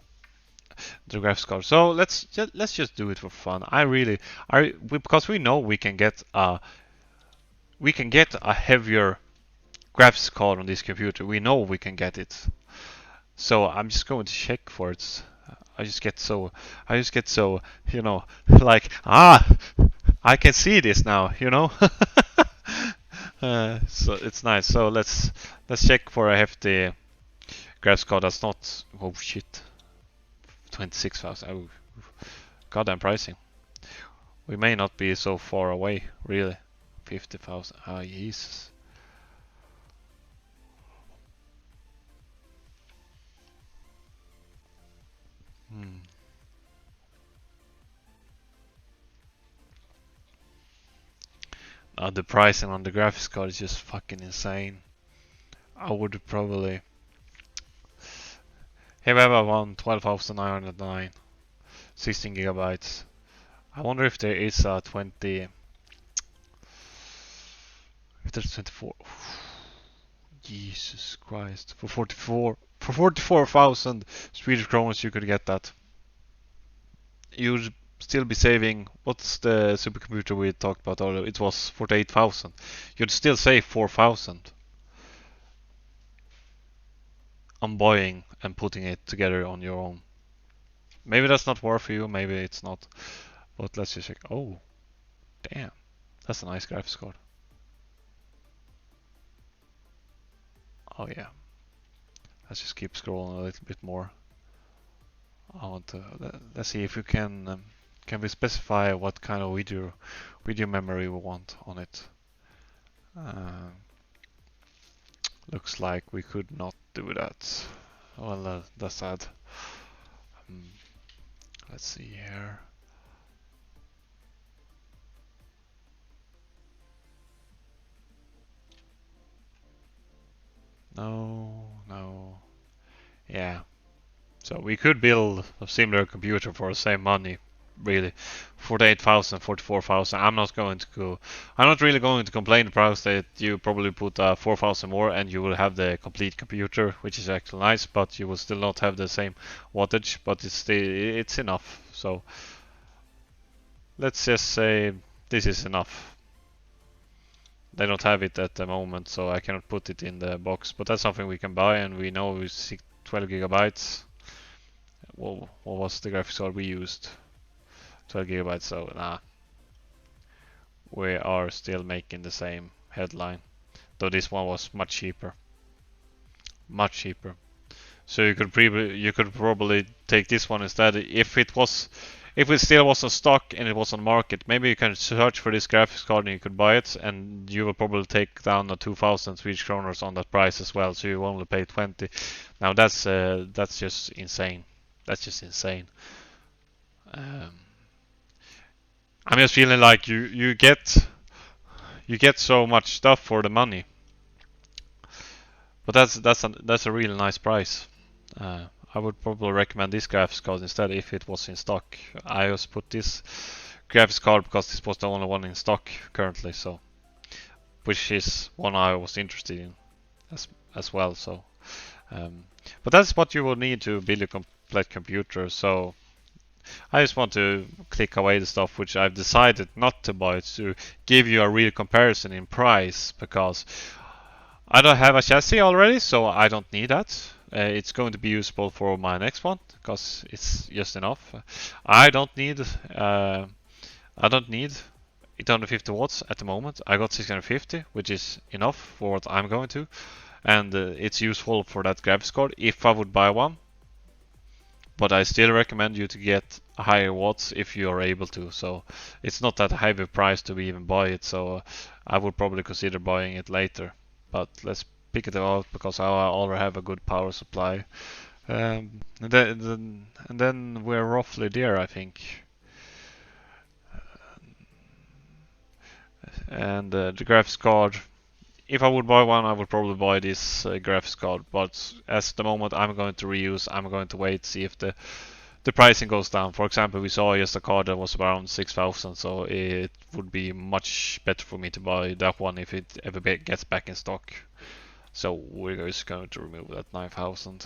The graphics card. So let's just do it for fun. Because we know we can get a heavier graphics card on this computer. We know we can get it. So I'm just going to check for it. I just get so, like, I can see this now, so it's nice. So let's check for a hefty graphics card that's not, oh shit, 26,000. Oh, goddamn pricing. We may not be so far away, really. 50,000. Oh, Jesus. Hmm. The pricing on the graphics card is just fucking insane. I would probably. Here we have a one 12,909, 16 gigabytes. I wonder if there is a 20. If there's 24. Jesus Christ. For 44,000 Swedish kronor you could get that. You'd still be saving. What's the supercomputer we talked about earlier? It was 48,000. You'd still save 4,000 on buying and putting it together on your own. Maybe that's not worth for you, maybe it's not. But let's just check. Oh, damn. That's a nice graphics card. Oh yeah. Let's just keep scrolling a little bit more. I want to let's see if we can we specify what kind of video memory we want on it. Looks like we could not do that. Well, that's sad. Let's see here. No. Yeah. So we could build a similar computer for the same money, really. 48,000, 44,000. I'm not really going to complain the price that you probably put 4,000 more and you will have the complete computer, which is actually nice, but you will still not have the same wattage, but it's enough. So let's just say this is enough. They don't have it at the moment, so I cannot put it in the box, but that's something we can buy, and we know it's 12 gigabytes. What was the graphics card we used? 12 gigabytes, so nah. We are still making the same headline, though this one was much cheaper. Much cheaper. So you could probably take this one instead. If it still was on stock and it was on market, maybe you can search for this graphics card and you could buy it, and you will probably take down the 2,000 Swedish kronor on that price as well. So you only pay 20. Now that's just insane. That's just insane. I'm just feeling like you get so much stuff for the money, but that's a really nice price. I would probably recommend this graphics card instead if it was in stock. I just put this graphics card because this was the only one in stock currently, so which is one I was interested in as well. So, but that's what you will need to build a complete computer. So I just want to click away the stuff which I've decided not to buy to give you a real comparison in price, because I don't have a chassis already, so I don't need that. It's going to be usable for my next one because it's just enough. I don't need 850 watts at the moment. I got 650, which is enough for what I'm going to, and it's useful for that graphics card if I would buy one. But I still recommend you to get higher watts if you are able to. So it's not that high of a price to even buy it. So I would probably consider buying it later. But let's pick it out because I already have a good power supply. And then we're roughly there, I think. And the graphics card, if I would buy one, I would probably buy this graphics card. But at the moment, I'm going to reuse. I'm going to wait, see if the pricing goes down. For example, we saw just a card that was around 6,000, so it would be much better for me to buy that one if it ever gets back in stock. So we're just going to remove that 9,000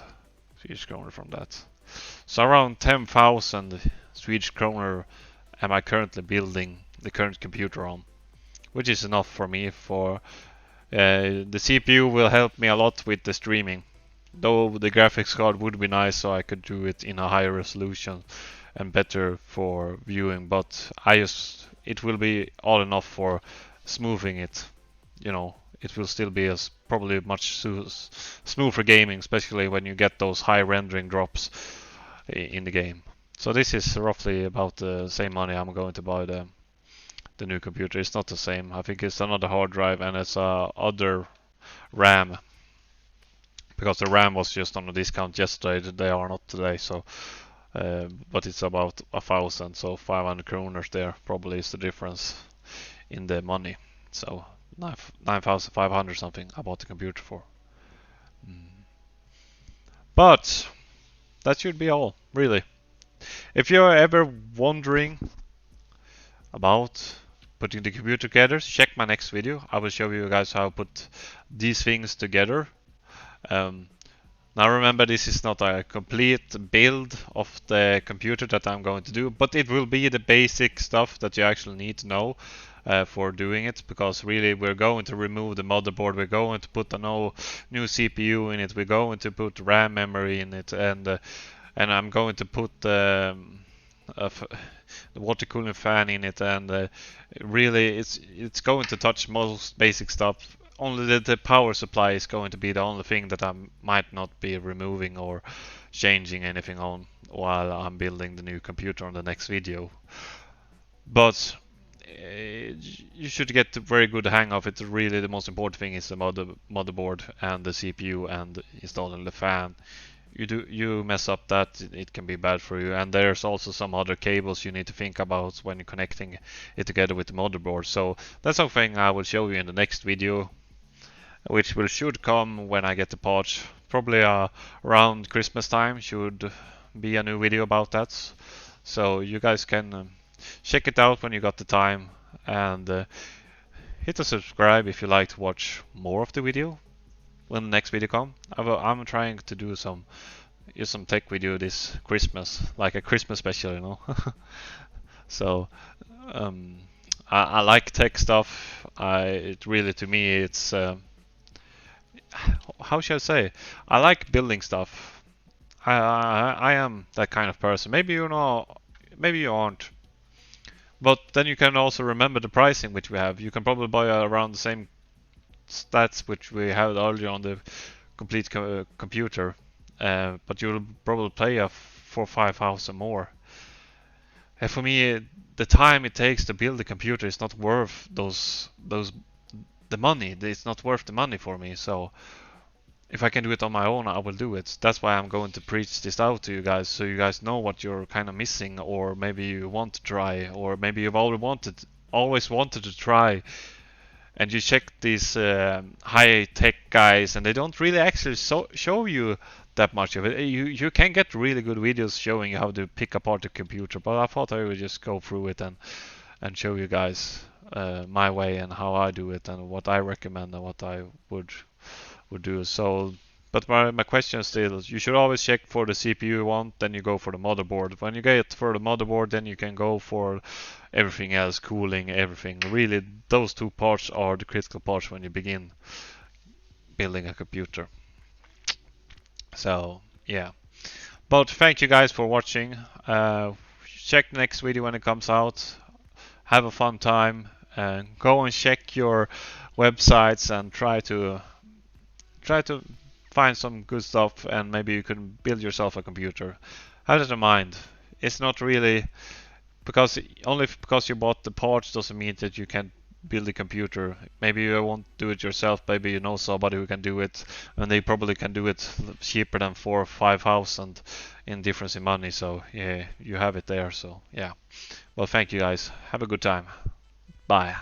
Swedish kronor from that. So around 10,000 Swedish kronor am I currently building the current computer on, which is enough for me. For the CPU will help me a lot with the streaming, though the graphics card would be nice so I could do it in a higher resolution and better for viewing, but it will be all enough for smoothing it. It will still be probably much smoother gaming, especially when you get those high rendering drops in the game. So this is roughly about the same money I'm going to buy the new computer. It's not the same. I think it's another hard drive and it's other RAM, because the RAM was just on a discount yesterday. They are not today. So, but it's about 1,000, so 500 kroners there probably is the difference in the money. So 9,500 something I bought the computer for. But that should be all, really. If you're ever wondering about putting the computer together, check my next video. I will show you guys how to put these things together. Now remember, this is not a complete build of the computer that I'm going to do, but it will be the basic stuff that you actually need to know for doing it, because really we're going to remove the motherboard, we're going to put a new CPU in it, we're going to put RAM memory in it, and I'm going to put the water cooling fan in it, and really it's going to touch most basic stuff. Only the power supply is going to be the only thing that I might not be removing or changing anything on while I'm building the new computer on the next video. But you should get a very good hang of it. Really, the most important thing is the motherboard and the CPU and installing the fan. You mess up that, it can be bad for you. And there's also some other cables you need to think about when you're connecting it together with the motherboard. So that's something I will show you in the next video, which should come when I get the parts. Probably around Christmas time should be a new video about that. So you guys can check it out when you got the time, and hit the subscribe if you like to watch more of the video when the next video come. I'm trying to do some tech video this Christmas, like a Christmas special, you know. So I like tech stuff. It really, to me, it's how should I say? I like building stuff. I am that kind of person. Maybe you know, maybe you aren't. But then you can also remember the pricing which we have. You can probably buy around the same stats which we had earlier on the complete computer, but you'll probably pay a 4,000-5,000 more. And for me, the time it takes to build a computer is not worth the money. It's not worth the money for me. So if I can do it on my own, I will do it. That's why I'm going to preach this out to you guys, so you guys know what you're kind of missing, or maybe you want to try, or maybe you've always wanted to try, and you check these high-tech guys, and they don't really actually show you that much of it. You can get really good videos showing you how to pick apart the computer, but I thought I would just go through it and show you guys my way and how I do it and what I recommend and what I would do. So, but my question is still, you should always check for the CPU you want, then you go for the motherboard. When you get for the motherboard, then you can go for everything else, cooling, everything. Really, those two parts are the critical parts when you begin building a computer. So, yeah. But thank you guys for watching. Check the next video when it comes out. Have a fun time, and go and check your websites and try to find some good stuff, and maybe you can build yourself a computer. Have that in mind. It's not really only because you bought the parts doesn't mean that you can build a computer. Maybe you won't do it yourself. Maybe you know somebody who can do it, and they probably can do it cheaper than 4,000 or 5,000 in difference in money. So yeah, you have it there. So yeah. Well, thank you guys. Have a good time. Bye.